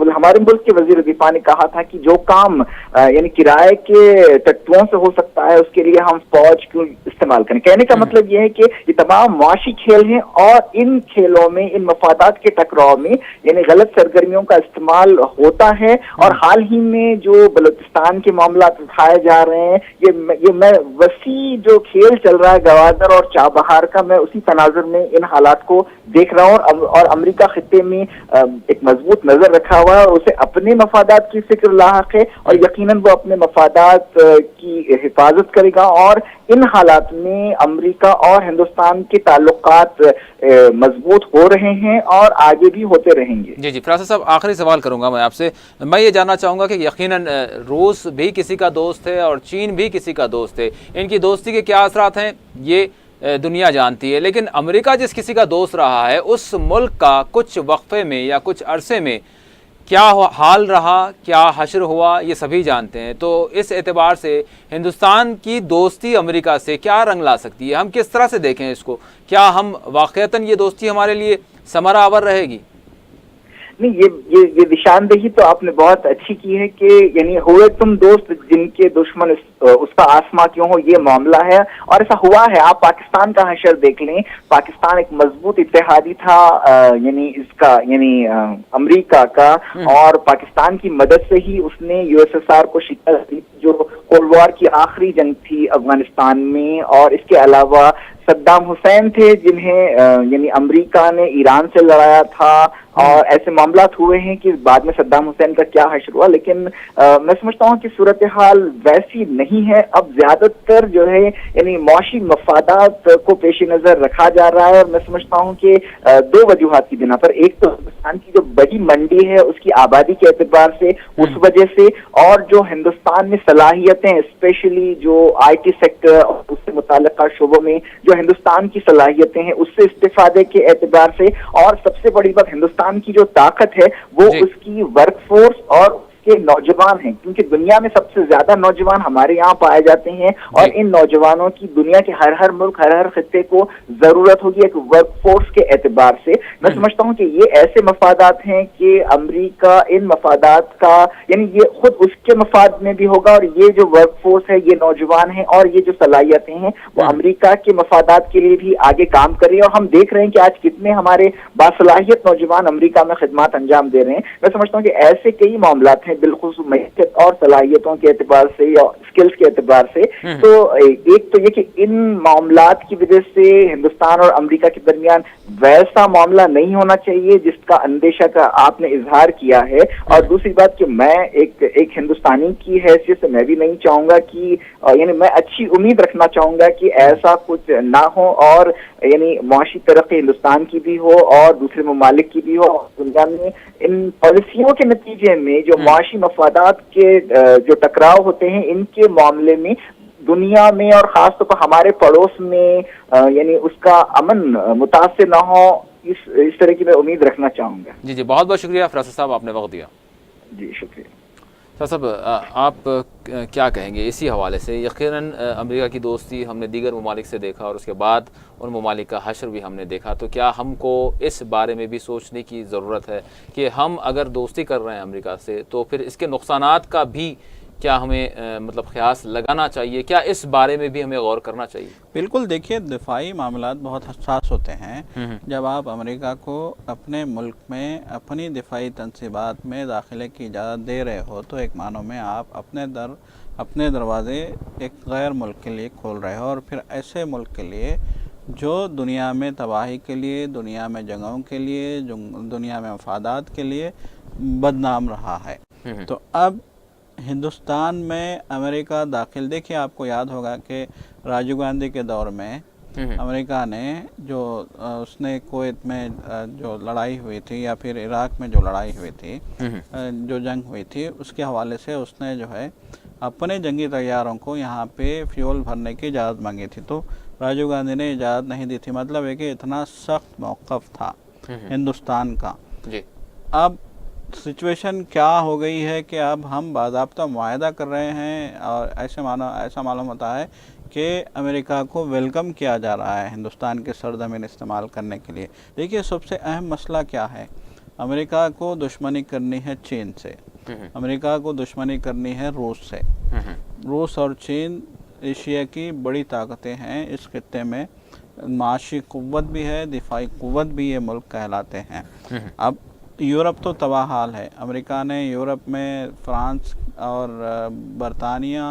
हमारे मुल्क के वजीर दिफा ने कहा था कि जो काम यानी किराए के तत्वों से हो सकता है उसके लिए हम फौज क्यों इस्तेमाल करें। कहने का मतलब यह है कि ये तमाम मुआशी खेल हैं और इन खेलों में, इन मफादात के टकराव में यानी गलत सरगर्मियों का इस्तेमाल होता है। और हाल ही में जो बलूचिस्तान के मामला उठाए जा रहे हैं, ये मैं वसी जो खेल चल रहा है गवादर और चाबहार का, मैं उसी तनाजुर में इन हालात को देख रहा हूँ और अमेरिका खित्ते में एक मजबूत नजर रखा हुआ है और उसे अपने मफादात की फिक्र लाहक है और यकीनन वो अपने मफादात की हिफाजत करेगा। और इन हालात में अमेरिका और हिंदुस्तान के ताल्लुकात मजबूत हो रहे हैं और आगे भी होते रहेंगे। जी फरासत साहब, आखिरी सवाल करूंगा मैं आपसे। मैं ये जानना चाहूँगा कि यकीनन रूस भी किसी का दोस्त है और चीन भी किसी का दोस्त है, इनकी दोस्ती के क्या असरात हैं ये दुनिया जानती है, लेकिन अमेरिका जिस किसी का दोस्त रहा है उस मुल्क का कुछ वक्फे में या कुछ अरसे में क्या हाल रहा, क्या हश्र हुआ, ये सभी जानते हैं। तो इस एतबार से हिंदुस्तान की दोस्ती अमेरिका से क्या रंग ला सकती है? हम किस तरह से देखें इसको? क्या हम वाक़तन ये दोस्ती हमारे लिए समरावर रहेगी? नहीं, ये निशानदेही तो आपने बहुत अच्छी की है कि यानी हुए तुम दोस्त जिनके दुश्मन उसका आसमां क्यों हो, ये मामला है और ऐसा हुआ है। आप पाकिस्तान का हशर देख लें, पाकिस्तान एक मजबूत इत्तेहादी था यानी अमेरिका का, और पाकिस्तान की मदद से ही उसने यूएसएसआर को शिकस्त दी जो कोल्ड वॉर की आखिरी जंग थी अफगानिस्तान में। और इसके अलावा सद्दाम हुसैन थे जिन्हें यानी अमेरिका ने ईरान से लड़ाया था और ऐसे मामलात हुए हैं कि बाद में सद्दाम हुसैन का क्या हश्र हुआ। लेकिन मैं समझता हूँ कि सूरत हाल वैसी नहीं है। अब ज्यादातर जो है यानी मौशी मफादात को पेश नजर रखा जा रहा है और मैं समझता हूँ कि दो वजूहात की बिना पर, एक तो हिंदुस्तान की जो बड़ी मंडी है उसकी आबादी के एतबार से उस वजह से, और जो हिंदुस्तान में सलाहियतें स्पेशली जो IT सेक्टर और उससे मुताल्लिक़ शोबों में जो हिंदुस्तान की सलाहियतें हैं उससे इस्तिफादे के एतबार से, और सबसे बड़ी बात हिंदुस्तान की जो ताकत है वो उसकी वर्कफोर्स और के नौजवान हैं, क्योंकि दुनिया में सबसे ज्यादा नौजवान हमारे यहाँ पाए जाते हैं और इन नौजवानों की दुनिया के हर मुल्क हर खित्ते को जरूरत होगी एक वर्कफोर्स के एतबार से। मैं समझता हूँ कि ये ऐसे मफादात हैं कि अमेरिका इन मफादात का यानी ये खुद उसके मफाद में भी होगा और ये जो वर्कफोर्स है, ये नौजवान है और ये जो सलाहियतें हैं वो अमेरिका के मफादात के लिए भी आगे काम कर रही है। और हम देख रहे हैं कि आज कितने हमारे बासलाहियत नौजवान अमेरिका में खिदमत अंजाम दे रहे हैं। मैं समझता हूँ कि ऐसे कई मामलात हैं बिल्खुसूस मैयत और सलाहियतों के एतबार से या स्किल्स के एतबार से। तो एक तो ये कि इन मामलात की वजह से हिंदुस्तान और अमेरिका के दरमियान वैसा मामला नहीं होना चाहिए जिसका अंदेशा का आपने इजहार किया है। और दूसरी बात कि मैं एक हिंदुस्तानी की हैसियत से मैं भी नहीं चाहूंगा कि यानी मैं अच्छी उम्मीद रखना चाहूंगा कि ऐसा कुछ ना हो, और यानी मुआशी तरक्की हिंदुस्तान की भी हो और दूसरे ममालिक की भी हो। दुनिया में इन पॉलिसियों के नतीजे में जो मुआशी मफादात के जो टकराव होते हैं, इनके मामले में दुनिया में और खासतौर पर हमारे पड़ोस में यानी उसका अमन मुतासिर ना हो, इस तरह की मैं उम्मीद रखना चाहूँगा। जी जी, बहुत बहुत शुक्रिया फरासत साहब, आपने वक्त दिया। जी शुक्रिया। साहब आप क्या कहेंगे इसी हवाले से? यकीनन अमेरिका की दोस्ती हमने दीगर ममालिक से देखा और उसके बाद उन ममालिक का हशर भी हमने देखा, तो क्या हमको इस बारे में भी सोचने की ज़रूरत है कि हम अगर दोस्ती कर रहे हैं अमेरिका से तो फिर इसके नुकसानात का भी क्या हमें मतलब क़यास लगाना चाहिए? क्या इस बारे में भी हमें गौर करना चाहिए? बिल्कुल, देखिए दिफाई मामलात बहुत हसास होते हैं। जब आप अमेरिका को अपने मुल्क में अपनी दिफाई तनसीबात में दाखिले की इजाज़त दे रहे हो तो एक मानों में आप अपने दरवाज़े एक गैर मुल्क के लिए खोल रहे हो, और फिर ऐसे मुल्क के लिए जो दुनिया में तबाही के लिए, दुनिया में जंगों के लिए, दुनिया में मफादात के लिए बदनाम रहा है। तो अब हिंदुस्तान में अमेरिका दाखिल, देखिए आपको याद होगा कि राजीव गांधी के दौर में अमेरिका ने जो उसने कुवैत में जो लड़ाई हुई थी या फिर इराक में जो लड़ाई हुई थी, जो जंग हुई थी, उसके हवाले से उसने जो है अपने जंगी तैयारों को यहाँ पे फ्यूल भरने की इजाज़त मांगी थी, तो राजीव गांधी ने इजाज़त नहीं दी थी। मतलब है कि इतना सख्त मौक़िफ़ था हिंदुस्तान का। जी। अब सिचुएशन क्या हो गई है कि अब हम बाज़ाब्ता मुआहदा कर रहे हैं और ऐसा मालूम होता है कि अमेरिका को वेलकम किया जा रहा है हिंदुस्तान के सरज़मीन इस्तेमाल करने के लिए। देखिए सबसे अहम मसला क्या है, अमेरिका को दुश्मनी करनी है चीन से, अमेरिका को दुश्मनी करनी है रूस से। रूस और चीन एशिया की बड़ी ताकतें हैं, इस खित्ते में माशी क़ुव्वत भी है, दिफाई क़ुव्वत भी ये मुल्क कहलाते हैं। अब यूरोप तो तबाह हाल है। अमेरिका ने यूरोप में फ्रांस और बरतानिया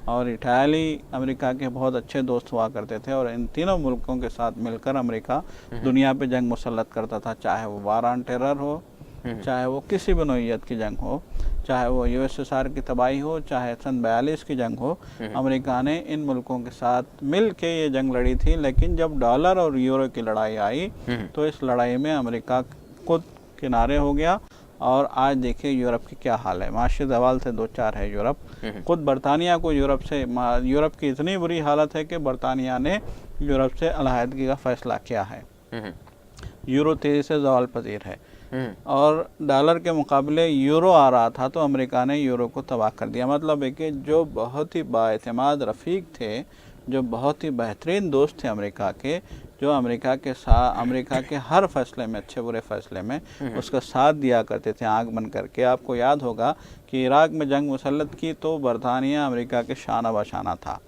और इटाली अमेरिका के बहुत अच्छे दोस्त हुआ करते थे, और इन तीनों मुल्कों के साथ मिलकर अमेरिका दुनिया पे जंग मुसल्लत करता था, चाहे वो वार ऑन टेरर हो, चाहे वो किसी भी नौइयत की जंग हो, चाहे वो USSR की तबाही हो, चाहे सन 42 की जंग हो। अमेरिका ने इन मुल्कों के साथ मिल के ये जंग लड़ी थी। लेकिन जब डॉलर और यूरो की लड़ाई आई तो इस लड़ाई में अमेरिका खुद किनारे हो गया, और आज देखिए यूरोप की क्या हाल है, माशी ज़वाल से दो चार है यूरोप। खुद बरतानिया को यूरोप की इतनी बुरी हालत है कि बरतानिया ने यूरोप से अलहदगी का फ़ैसला किया है। यूरो तेज़ी से ज़वाल पजीर है, और डॉलर के मुकाबले यूरो आ रहा था तो अमेरिका ने यूरो को तबाह कर दिया। मतलब है कि जो बहुत ही बाएतमाद रफ़ीक थे, जो बहुत ही बेहतरीन दोस्त थे अमेरिका के, जो अमेरिका के हर फैसले में, अच्छे बुरे फैसले में उसका साथ दिया करते थे आंख बंद करके। आपको याद होगा कि इराक में जंग मुसल्लत की तो बरतानिया अमेरिका के शाना बशाना था।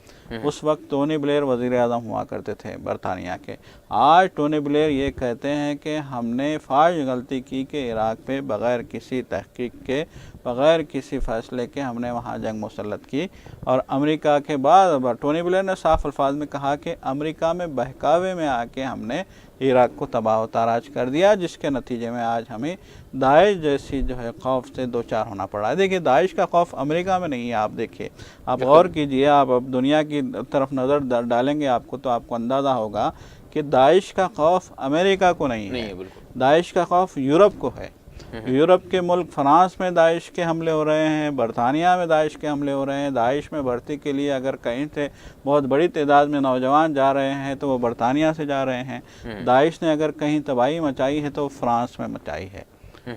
उस वक्त टोनी ब्लेयर वज़ीर आज़म हुआ करते थे बरतानिया के। आज टोनी ब्लेयर ये कहते हैं कि हमने फाश गलती की कि इराक पे बग़ैर किसी तहकीक के, बग़ैर किसी फ़ैसले के हमने वहाँ जंग मुसल्लत की। और अमेरिका के बाद टोनी ब्लेयर ने साफ अल्फाज में कहा कि अमेरिका में बहकावे में आके हमने इराक को तबाह ताराज कर दिया, जिसके नतीजे में आज हमें दाइश जैसी जो है खौफ से दो चार होना पड़ा है। देखिए दाइश का खौफ अमेरिका में नहीं है। आप देखिए, आप गौर कीजिए, आप अब दुनिया की तरफ नज़र डालेंगे आपको तो आपको अंदाज़ा होगा कि दाइश का खौफ अमेरिका को नहीं है, दाइश का खौफ यूरोप को है। यूरोप के मुल्क फ्रांस में दाइश के हमले हो रहे हैं, बरतानिया में दाइश के हमले हो रहे हैं। दाइश में भर्ती के लिए अगर कहीं से बहुत बड़ी तादाद में नौजवान जा रहे हैं तो वो बरतानिया से जा रहे हैं। दाइश ने अगर कहीं तबाही मचाई है तो फ्रांस में मचाई है।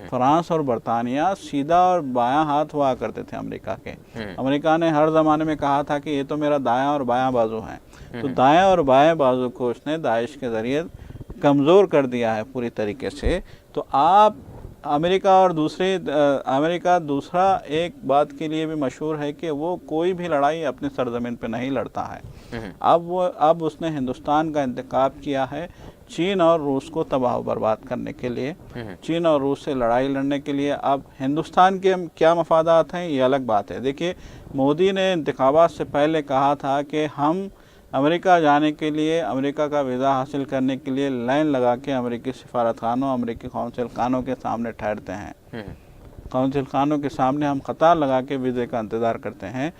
फ्रांस और बरतानिया सीधा और बायां हाथ हुआ करते थे अमेरिका के। अमेरिका ने हर ज़माने में कहा था कि ये तो मेरा दायां और बायां बाजू हैं, तो दायां और बाएं बाजू को उसने दाइश के ज़रिए कमज़ोर कर दिया है पूरी तरीके से। तो आप अमेरिका दूसरा एक बात के लिए भी मशहूर है कि वो कोई भी लड़ाई अपने सरजमीन पे नहीं लड़ता है। अब उसने हिंदुस्तान का इंतखाब किया है चीन और रूस को तबाह बर्बाद करने के लिए, चीन और रूस से लड़ाई लड़ने के लिए। अब हिंदुस्तान के क्या मफादात हैं ये अलग बात है। देखिए मोदी ने इंतखाबात से पहले कहा था कि हम अमेरिका जाने के लिए, अमेरिका का वीज़ा हासिल करने के लिए लाइन लगा के अमेरिकी सफारतखानों, अमेरिकी कौंसिल खानों के सामने ठहरते हैं। कौंसिल खानों के सामने हम कतार लगा के वीज़े का इंतज़ार करते हैं।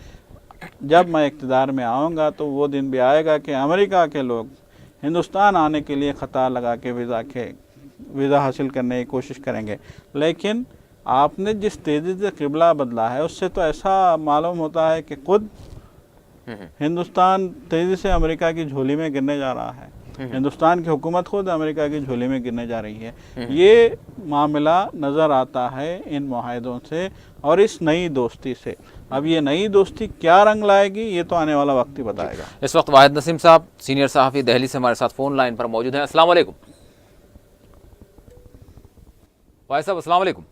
जब मैं इक़्तिदार में आऊँगा तो वो दिन भी आएगा कि अमेरिका के लोग हिंदुस्तान आने के लिए कतार लगा के वीज़ा हासिल करने की कोशिश करेंगे। लेकिन आपने जिस तेज़ी से क़िबला बदला है उससे तो ऐसा मालूम होता है कि खुद हिंदुस्तान तेज़ी से अमेरिका की झोली में गिरने जा रहा है। हिंदुस्तान की हुकूमत खुद अमेरिका की झोली में गिरने जा रही है। ये मामला नज़र आता है इन मुआहदों से और इस नई दोस्ती से। अब ये नई दोस्ती क्या रंग लाएगी ये तो आने वाला वक्त ही बताएगा। इस वक्त वाहिद नसीम साहब सीनियर सहाफ़ी दिल्ली से हमारे साथ फ़ोन लाइन पर मौजूद हैं। अस्सलाम वालेकुम वाहिद साहब। अस्सलाम वालेकुम।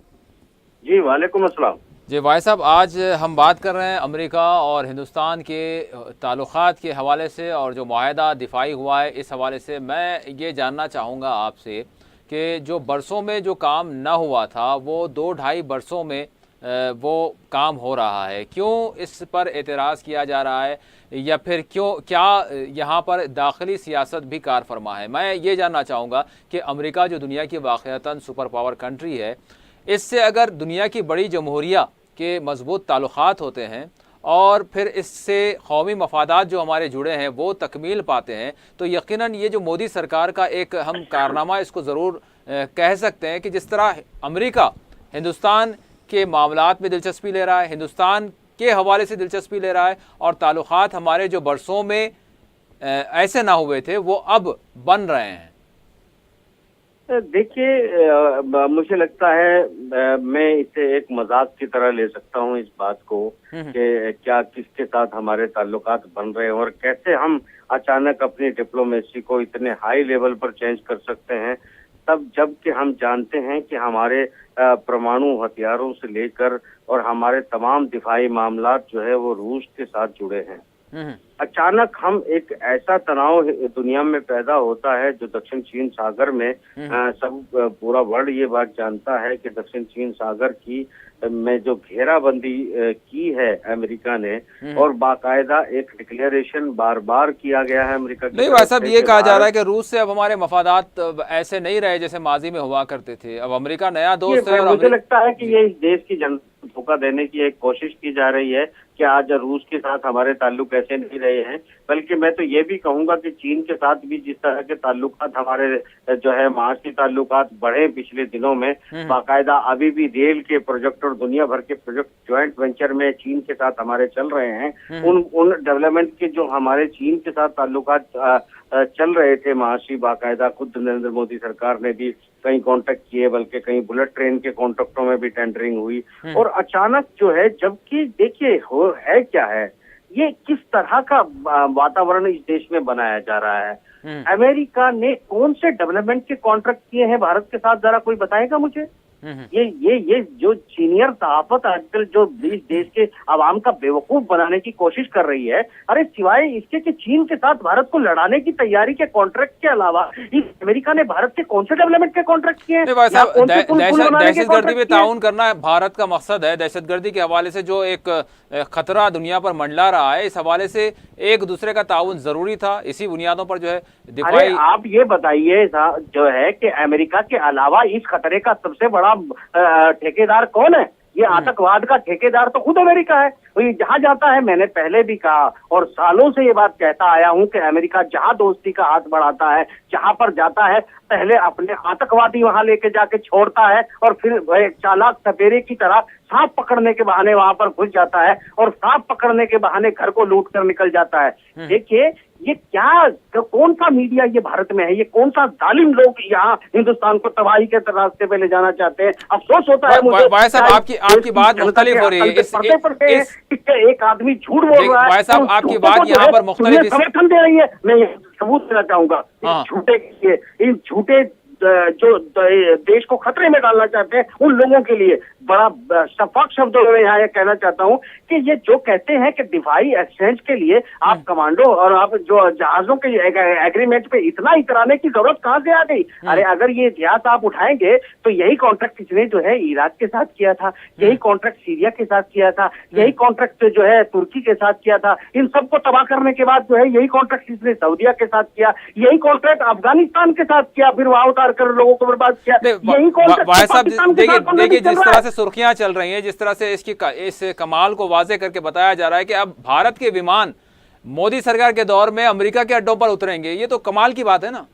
जी वालेकुम अस्सलाम। जी वाहिद साहब, आज हम बात कर रहे हैं अमेरिका और हिंदुस्तान के ताल्लुक़ात के हवाले से और जो मुआहदा दिफाई हुआ है इस हवाले से मैं ये जानना चाहूँगा आपसे कि जो बरसों में जो काम ना हुआ था वो 2-2.5 बरसों में वो काम हो रहा है। क्यों इस पर एतराज़ किया जा रहा है या फिर क्या यहाँ पर दाखिली सियासत भी कार फरमा है? मैं ये जानना चाहूँगा कि अमेरिका जो दुनिया की वाक़अतन सुपर पावर कंट्री है, इससे अगर दुनिया की बड़ी जमहूरिया के मजबूत ताल्लुक़ात होते हैं और फिर इससे कौमी मफादात जो हमारे जुड़े हैं वो तकमील पाते हैं, तो यकीनन ये जो मोदी सरकार का एक हम कारनामा इसको ज़रूर कह सकते हैं कि जिस तरह अमेरिका हिंदुस्तान के मामलात में दिलचस्पी ले रहा है, हिंदुस्तान के हवाले से दिलचस्पी ले रहा है और ताल्लुक़ात हमारे जो बरसों में ऐसे ना हुए थे वो अब बन रहे हैं। देखिए, मुझे लगता है मैं इसे एक मजाक की तरह ले सकता हूँ इस बात को कि क्या किसके साथ हमारे ताल्लुकात बन रहे हैं और कैसे हम अचानक अपनी डिप्लोमेसी को इतने हाई लेवल पर चेंज कर सकते हैं, तब जबकि हम जानते हैं कि हमारे परमाणु हथियारों से लेकर और हमारे तमाम दिफाई मामलात जो है वो रूस के साथ जुड़े हैं। अचानक हम एक ऐसा तनाव दुनिया में पैदा होता है जो दक्षिण चीन सागर में सब पूरा वर्ल्ड ये बात जानता है कि दक्षिण चीन सागर की में जो घेराबंदी की है अमेरिका ने और बाकायदा एक डिक्लेरेशन बार बार किया गया है अमेरिका की। नहीं भाई साहब, ये कहा जा रहा है कि रूस से अब हमारे मफादात ऐसे नहीं रहे जैसे माजी में हुआ करते थे, अब अमेरिका नया दोस्त है। मुझे लगता है कि ये इस देश की जनता को धोखा देने की एक कोशिश की जा रही है कि आज रूस के साथ हमारे ताल्लुक ऐसे नहीं रहे हैं, बल्कि मैं तो ये भी कहूंगा कि चीन के साथ भी जिस तरह के ताल्लुकात हमारे जो है माशी ताल्लुकात बढ़े पिछले दिनों में, बाकायदा अभी भी रेल के प्रोजेक्ट और दुनिया भर के प्रोजेक्ट ज्वाइंट वेंचर में चीन के साथ हमारे चल रहे हैं। उन डेवलपमेंट के जो हमारे चीन के साथ ताल्लुकात चल रहे थे माशी, बाकायदा खुद नरेंद्र मोदी सरकार ने भी कई कॉन्ट्रैक्ट किए, बल्कि कई बुलेट ट्रेन के कॉन्ट्रैक्टों में भी टेंडरिंग हुई। और अचानक जो है, जबकि देखिए है क्या है, ये किस तरह का वातावरण इस देश में बनाया जा रहा है। अमेरिका ने कौन से डेवलपमेंट के कॉन्ट्रैक्ट किए हैं भारत के साथ, जरा कोई बताएगा मुझे? ये जो सीनियर सहाफत आजकल जो इस देश के आवाम का बेवकूफ बनाने की कोशिश कर रही है, अरे सिवाय इसके कि चीन के साथ भारत को लड़ाने की तैयारी के कॉन्ट्रैक्ट के अलावा इस अमेरिका ने भारत के कौन से डेवलपमेंट के कॉन्ट्रैक्ट किए हैं? दहशतगर्दी में ताउन करना भारत का मकसद है। दहशतगर्दी के हवाले से जो एक खतरा दुनिया पर मंडला रहा है, इस हवाले से एक दूसरे का ताउन जरूरी था। इसी बुनियादों पर जो है दिफाई। आप ये बताइए जो है कि अमेरिका के अलावा इस खतरे का सबसे बड़ा ठेकेदार कौन है? ये आतंकवाद का ठेकेदार तो खुद अमेरिका है। जहां जाता है, मैंने पहले भी कहा और सालों से ये बात कहता आया हूं कि अमेरिका जहां दोस्ती का हाथ बढ़ाता है, जहां पर जाता है, पहले अपने आतंकवादी वहां लेके जाके छोड़ता है और फिर चालाक सपेरे की तरह सांप पकड़ने के बहाने वहां पर घुस जाता है और सांप पकड़ने के बहाने घर को लूट कर निकल जाता है। देखिए, ये क्या, कौन सा मीडिया ये भारत में है? ये कौन सा जालिम लोग यहाँ हिंदुस्तान को तबाही के रास्ते पे ले जाना चाहते हैं? अफसोस होता है मुझे। भाई साहब, आपकी बात मुख्तलिफ हो रही है। एक आदमी झूठ बोल रहा है, भाई साहब आपकी बात यहाँ पर मुख्तलिफ समर्थन दे रही है। मैं सबूत देना चाहूंगा इन झूठे जो देश को खतरे में डालना चाहते हैं उन लोगों के लिए बड़ा शफाक शब्दों में यहाँ ये कहना चाहता हूँ कि ये जो कहते हैं कि दिफाई एक्सचेंज के लिए आप कमांडो और आप जो जहाजों के एग्रीमेंट पे इतना इतराने की जरूरत कहाँ से आ गई? अरे अगर ये इतिहास आप उठाएंगे तो यही कॉन्ट्रैक्ट इसने जो है इराक के साथ किया था, यही कॉन्ट्रैक्ट सीरिया के साथ किया था, यही कॉन्ट्रैक्ट जो है तुर्की के साथ किया था। इन सबको तबाह करने के बाद जो है यही कॉन्ट्रैक्ट इसने सऊदिया के साथ किया, यही कॉन्ट्रैक्ट अफगानिस्तान के साथ किया, फिर वहां उतार कर लोगों को बर्बाद किया। यही कॉन्ट्रैक्ट देखिए जिस तरह से सुर्खियां चल रही हैं, जिस तरह से इस कमाल को वाजे करके बताया जा रहा है कि अब भारत के विमान मोदी सरकार के दौर में अमेरिका के अड्डों पर उतरेंगे, ये तो कमाल की बात है ना।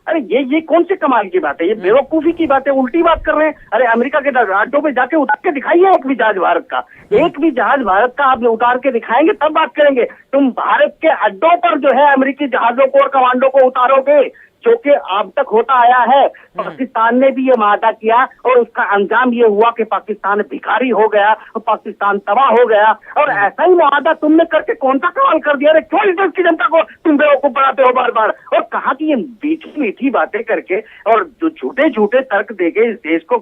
अरे ये कौन से कमाल की बात है? ये बेवकूफी की बात है, उल्टी बात कर रहे हैं। अरे अमेरिका के अड्डों पे जाके उतार के दिखाइए एक भी जहाज भारत का, एक भी जहाज भारत का आप उतार के दिखाएंगे तब बात करेंगे। तुम भारत के अड्डों पर जो है अमेरिकी जहाजों को और कमांडो को उतारोगे, जो कि अब तक होता आया है। पाकिस्तान ने भी ये मादा किया और उसका अंजाम ये हुआ कि पाकिस्तान भिखारी हो गया और पाकिस्तान तबाह हो गया। और ऐसा ही मादा तुमने करके कौन सा कमाल कर दिया? अरे क्यों इस देश की जनता को तुम बेवकूफ बनाते हो बार बार? और कहा कि ये मीठी मीठी बातें करके और जो झूठे झूठे तर्क देके इस देश को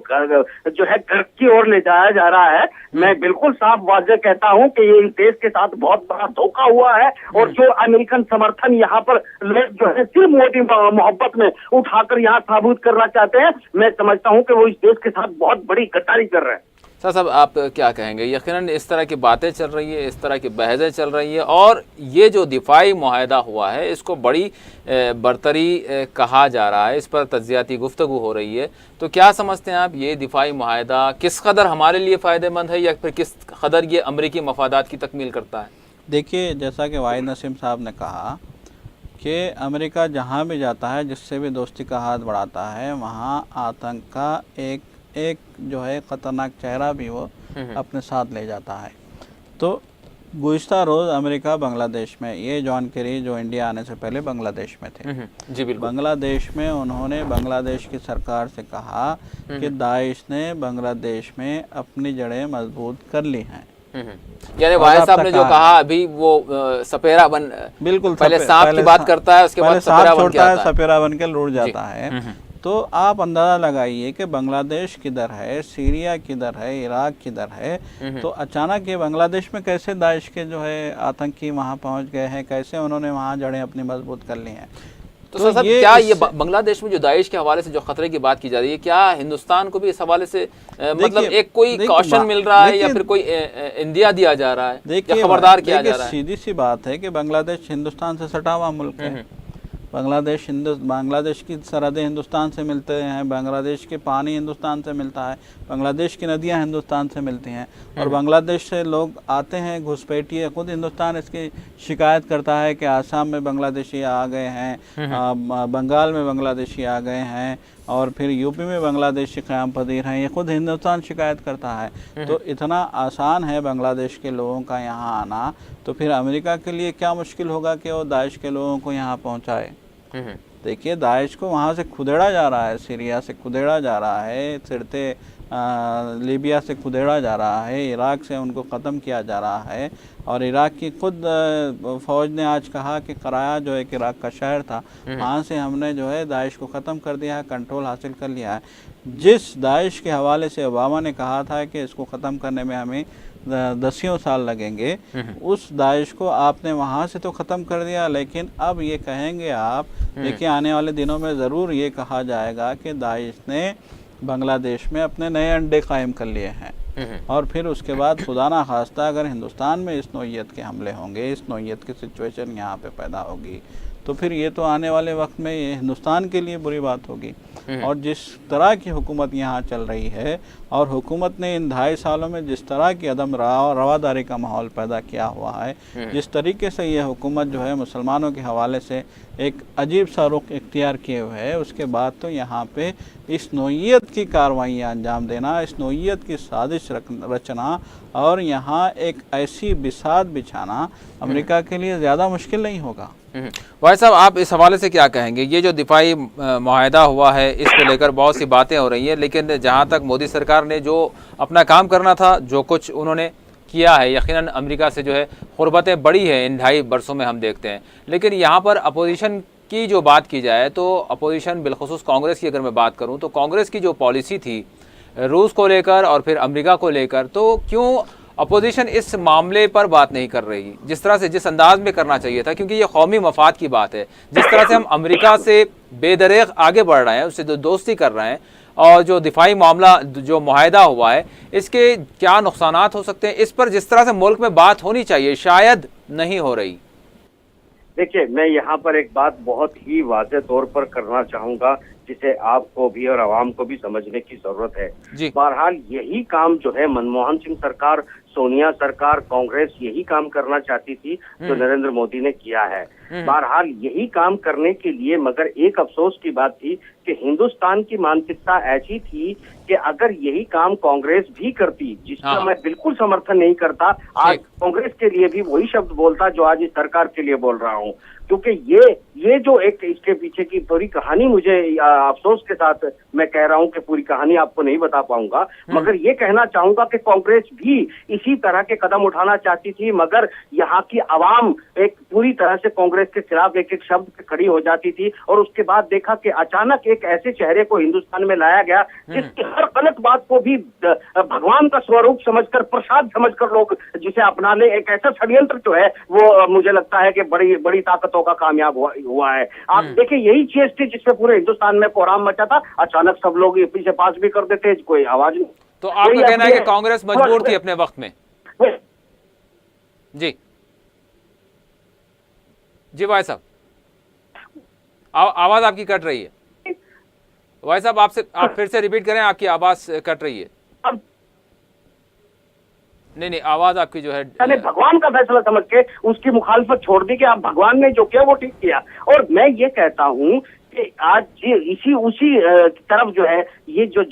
जो है गर्क की ओर ले जाया जा रहा है। मैं बिल्कुल साफ वाज़ेह कहता हूं कि ये इस देश के साथ बहुत बड़ा धोखा हुआ है। और जो अमेरिकन समर्थन यहाँ पर जो है सिर्फ मोदी मोहब्बत में उठाकर यहाँ साबुत करना चाहते हैं, मैं समझता हूं कि वो इस देश के साथ बहुत बड़ी गद्दारी कर रहे हैं। सर साहब आप क्या कहेंगे? यकीनन इस तरह की बातें चल रही है, इस तरह की बहसें चल रही है और ये जो दिफाई मुआहदा हुआ है इसको बड़ी बरतरी कहा जा रहा है, इस पर तज्जियाती गुफ्तगू हो रही है। तो क्या समझते हैं आप, ये दिफाई मुआहदा किस कदर हमारे लिए फ़ायदेमंद है या फिर किस कदर ये अमरीकी मफादात की तकमील करता है? देखिए, जैसा कि वाहिद नसीम साहब ने कहा कि अमेरिका जहाँ भी जाता है, जिससे भी दोस्ती का हाथ बढ़ाता है, वहाँ आतंक का एक जो है ख़तरनाक चेहरा भी वो अपने साथ ले जाता है। तो गुज़िश्ता रोज़ अमेरिका बांग्लादेश में, ये जॉन केरी जो इंडिया आने से पहले बांग्लादेश में थे, जी बिल्कुल, बांग्लादेश में उन्होंने बांग्लादेश की सरकार से कहा कि दाइश ने बांग्लादेश में अपनी जड़ें मजबूत कर ली हैं। यानी वाहिद साहब ने जो कहा अभी वो सपेरा बन, बिल्कुल पहले सांप की बात करता है, उसके बाद सपेरा बन के आता है, सपेरा बन के लौट जाता है। तो आप अंदाज़ा लगाइए कि बांग्लादेश किधर है, सीरिया किधर है, इराक किधर है। तो अचानक ये बांग्लादेश में कैसे दाइश के जो है आतंकी वहाँ पहुँच गए हैं, कैसे उन्होंने वहाँ जड़ें अपनी मजबूत कर ली हैं। तो सर क्या ये बांग्लादेश में जो दाइश के हवाले से जो खतरे की बात की जा रही है, क्या हिंदुस्तान को भी इस हवाले से मतलब एक कोई कॉशन मिल रहा है या फिर कोई इंदिया दिया जा रहा है या खबरदार किया जा रहा है? सीधी सी बात है कि बांग्लादेश हिंदुस्तान से सटा हुआ मुल्क है। बांग्लादेश की सरहदें हिंदुस्तान से मिलते हैं, बांग्लादेश के पानी हिंदुस्तान से मिलता है, बांग्लादेश की नदियां हिंदुस्तान से मिलती हैं और बांग्लादेश से लोग आते हैं घुसपैठिए। खुद हिंदुस्तान इसकी शिकायत करता है कि आसाम में बांग्लादेशी आ गए हैं, बंगाल में बांग्लादेशी आ गए हैं और फिर यूपी में बांग्लादेशी क़याम पजीर हैं। ये खुद हिंदुस्तान शिकायत करता है। तो इतना आसान है बांग्लादेश के लोगों का यहाँ आना, तो फिर अमेरिका के लिए क्या मुश्किल होगा कि वो दाइश के लोगों को यहाँ पहुँचाए। देखिए, दाइश को वहाँ से खुदेड़ा जा रहा है, सीरिया से खुदेड़ा जा रहा है, सिरते लीबिया से खुदेड़ा जा रहा है, इराक से उनको ख़त्म किया जा रहा है। और इराक की खुद फ़ौज ने आज कहा कि कराया जो एक इराक का शहर था, वहाँ से हमने जो है दाइश को ख़त्म कर दिया है, कंट्रोल हासिल कर लिया है। जिस दाइश के हवाले से ओबामा ने कहा था कि इसको ख़त्म करने में हमें 10 साल लगेंगे, उस दाइश को आपने वहाँ से तो ख़त्म कर दिया, लेकिन अब ये कहेंगे आप, देखिए आने वाले दिनों में ज़रूर ये कहा जाएगा कि दाइश ने बांग्लादेश में अपने नए अड्डे कायम कर लिए हैं। और फिर उसके बाद खुदा ना खास्ता अगर हिंदुस्तान में इस नौइयत के हमले होंगे, इस नौइयत की सिचुएशन यहाँ पे पैदा होगी, तो फिर ये तो आने वाले वक्त में ये हिंदुस्तान के लिए बुरी बात होगी। और जिस तरह की हुकूमत यहाँ चल रही है और हुकूमत ने इन 2.5 सालों में जिस तरह की अदम रवादारी का माहौल पैदा किया हुआ है, जिस तरीके से ये हुकूमत जो है मुसलमानों के हवाले से एक अजीब सा रुख इख्तियार किए हुए है, उसके बाद तो यहाँ पे इस नौइयत की कार्रवाइयाँ अंजाम देना, इस नौइयत की साजिश रचना और यहाँ एक ऐसी बिसात बिछाना अमेरिका के लिए ज़्यादा मुश्किल नहीं होगा। भाई साहब, आप इस हवाले से क्या कहेंगे? ये जो दिफाई मुआहदा हुआ है, इसको लेकर बहुत सी बातें हो रही हैं, लेकिन जहाँ तक मोदी सरकार ने जो अपना काम करना था, जो कुछ उन्होंने किया है, यकीनन अमेरिका से जो है क़ुर्बतें बड़ी है इन 2.5 वर्षों में हम देखते हैं। लेकिन यहाँ पर अपोजिशन की जो बात की जाए तो अपोजिशन बिलखुसूस कांग्रेस की अगर मैं बात करूं तो कांग्रेस की जो पॉलिसी थी रूस को लेकर और फिर अमेरिका को लेकर, तो क्यों अपोजिशन इस मामले पर बात नहीं कर रही जिस तरह से, जिस अंदाज में करना चाहिए था? क्योंकि ये कौमी मफाद की बात है। जिस तरह से हम अमेरिका से बेदरेग आगे बढ़ रहे हैं, उससे जो दोस्ती कर रहे हैं और जो दिफाई मामला जो मुआहदा हुआ है, इसके क्या नुकसानात हो सकते हैं, इस पर जिस तरह से मुल्क में बात होनी चाहिए शायद नहीं हो रही। देखिए, मैं यहाँ पर एक बात बहुत ही वाज़ेह तौर पर करना चाहूंगा जिसे आपको भी और आवाम को भी समझने की जरूरत है। बहरहाल यही काम जो है मनमोहन सिंह सरकार, सोनिया सरकार, कांग्रेस यही काम करना चाहती थी जो नरेंद्र मोदी ने किया है। बहरहाल यही काम करने के लिए, मगर एक अफसोस की बात थी कि हिंदुस्तान की मानसिकता ऐसी थी कि अगर यही काम कांग्रेस भी करती, जिसका मैं बिल्कुल समर्थन नहीं करता, आज कांग्रेस के लिए भी वही शब्द बोलता जो आज इस सरकार के लिए बोल रहा हूँ, क्योंकि ये जो एक इसके पीछे की पूरी कहानी, मुझे अफसोस के साथ मैं कह रहा हूं कि पूरी कहानी आपको नहीं बता पाऊंगा, मगर ये कहना चाहूंगा कि कांग्रेस भी इसी तरह के कदम उठाना चाहती थी, मगर यहाँ की आवाम एक पूरी तरह से कांग्रेस के खिलाफ एक एक शब्द पे खड़ी हो जाती थी। और उसके बाद देखा कि अचानक एक ऐसे चेहरे को हिंदुस्तान में लाया गया जिसकी हर गलत बात को भी भगवान का स्वरूप समझकर, प्रसाद समझकर लोग जिसे अपना ले। एक ऐसा षड्यंत्र जो है वो मुझे लगता है कि बड़ी बड़ी ताकतों का कामयाब हुआ है। आप देखिए, यही चीज थी जिसमें पूरे हिंदुस्तान में कोहराम मचा था, अचानक सब लोग यूपी से पास भी कर देते, कोई आवाज नहीं। तो आपका कहना है कि कांग्रेस मजबूर थी अपने वक्त में? जी जी भाई साहब, आवाज आपकी कट रही है। भाई साहब आप फिर से रिपीट करें, आपकी आवाज कट रही है। नहीं, आवाज आपकी जो है, भगवान का फैसला समझ के उसकी मुखालफत छोड़ दी कि आप भगवान ने जो किया वो ठीक किया। और मैं ये कहता हूँ कि आज उसी तरफ जो है ये जो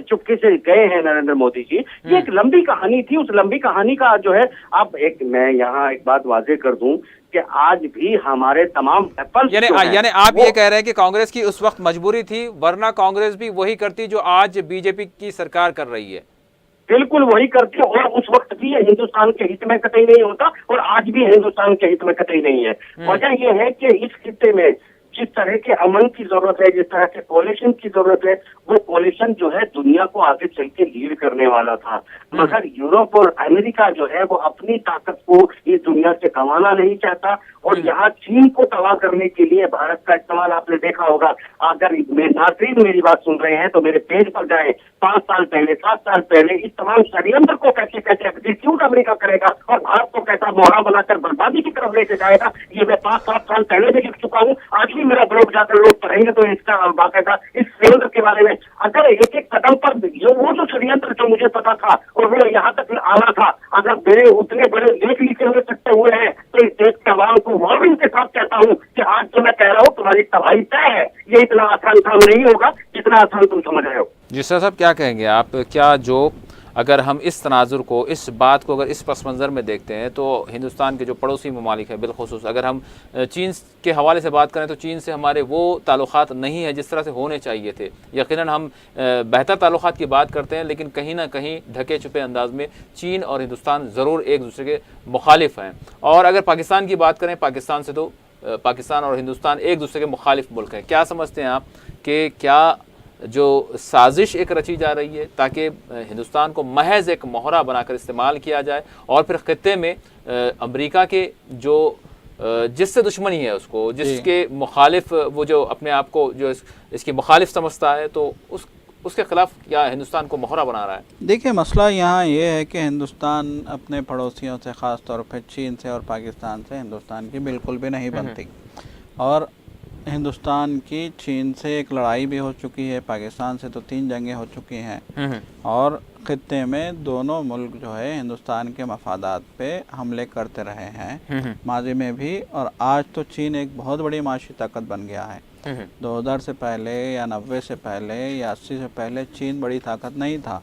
चुपके से गए हैं नरेंद्र मोदी जी, ये एक लंबी कहानी थी। उस लंबी कहानी का जो है, अब मैं यहाँ एक बात वाजे कर दूं कि आज भी हमारे तमाम यानी आप ये कह रहे हैं कि कांग्रेस की उस वक्त मजबूरी थी, वरना कांग्रेस भी वही करती जो आज बीजेपी की सरकार कर रही है। बिल्कुल वही करती है, और उस वक्त भी ये हिंदुस्तान के हित में कतई नहीं होता, और आज भी हिंदुस्तान के हित में कतई नहीं है। वजह यह है कि इस खित्ते में जिस तरह के अमन की जरूरत है, जिस तरह के कोलिशन की जरूरत है, वो कोलिशन जो है दुनिया को आगे चल के लीड करने वाला था। मगर यूरोप और अमेरिका जो है वो अपनी ताकत को इस दुनिया से कमाना नहीं चाहता, और यहाँ चीन को तबाह करने के लिए भारत का इस्तेमाल आपने देखा होगा। अगर नाज़रीन मेरी बात सुन रहे हैं तो मेरे पेज पर जाए, 5 साल पहले, 7 साल पहले इस तमाम षड्यंत्र को कैसे कैसे एग्जीक्यूट अमेरिका करेगा और भारत को कैसा मोहरा बनाकर बर्बादी की तरफ लेके जाएगा, ये मैं 5-7 साल पहले भी लिख चुका हूँ। आज भी मेरा ब्लॉग जाकर लोग पढ़ेंगे तो इसका बाकायदा इस षड्यंत्र के बारे में, अगर एक एक कदम पर वो जो षड्यंत्र जो मुझे पता था और वो यहाँ तक आना था, अगर मेरे उतने बड़े लेख लिखे हुए सकते हुए हैं, तो इस देश के आवाम को वार्निंग के साथ कहता हूँ कि आज जो मैं कह रहा हूँ तुम्हारी तबाही तय है। ये इतना आसान काम नहीं होगा जितना आसान तुम समझ रहे हो। जी सर साहब, क्या कहेंगे आप? क्या जो अगर हम इस तनाजुर को, इस बात को अगर इस पस मंज़र में देखते हैं तो हिंदुस्तान के जो पड़ोसी ममालिक हैं, बिलखुसूस अगर हम चीन के हवाले से बात करें तो चीन से हमारे वो ताल्लुक़ात नहीं है जिस तरह से होने चाहिए थे। यकीनन हम बेहतर ताल्लुक़ात की बात करते हैं, लेकिन कहीं ना कहीं ढके छुपे अंदाज में चीन और हिंदुस्तान ज़रूर एक दूसरे के मुखालिफ हैं। और अगर पाकिस्तान की बात करें, पाकिस्तान से तो पाकिस्तान और हिंदुस्तान एक दूसरे के मुखालिफ मुल्क हैं। क्या समझते हैं आप कि क्या जो साजिश एक रची जा रही है ताकि हिंदुस्तान को महज एक मोहरा बनाकर इस्तेमाल किया जाए और फिर खित्ते में अमेरिका के जो जिससे दुश्मनी है उसको, जिसके मुखालिफ वो जो अपने आप को जो इसकी मुखालिफ समझता है, तो उसके खिलाफ क्या हिंदुस्तान को मोहरा बना रहा है? देखिए, मसला यहाँ ये है कि हिंदुस्तान अपने पड़ोसियों से, ख़ास तौर पर चीन से और पाकिस्तान से, हिंदुस्तान की बिल्कुल भी नहीं बनती। और हिंदुस्तान की चीन से एक लड़ाई भी हो चुकी है, पाकिस्तान से तो 3 जंगें हो चुकी हैं, और खित्ते में दोनों मुल्क जो है हिंदुस्तान के मफादात पे हमले करते रहे हैं माजी में भी। और आज तो चीन एक बहुत बड़ी माशी ताकत बन गया है। 2000 से पहले या 90 से पहले या 80 से पहले चीन बड़ी ताकत नहीं था,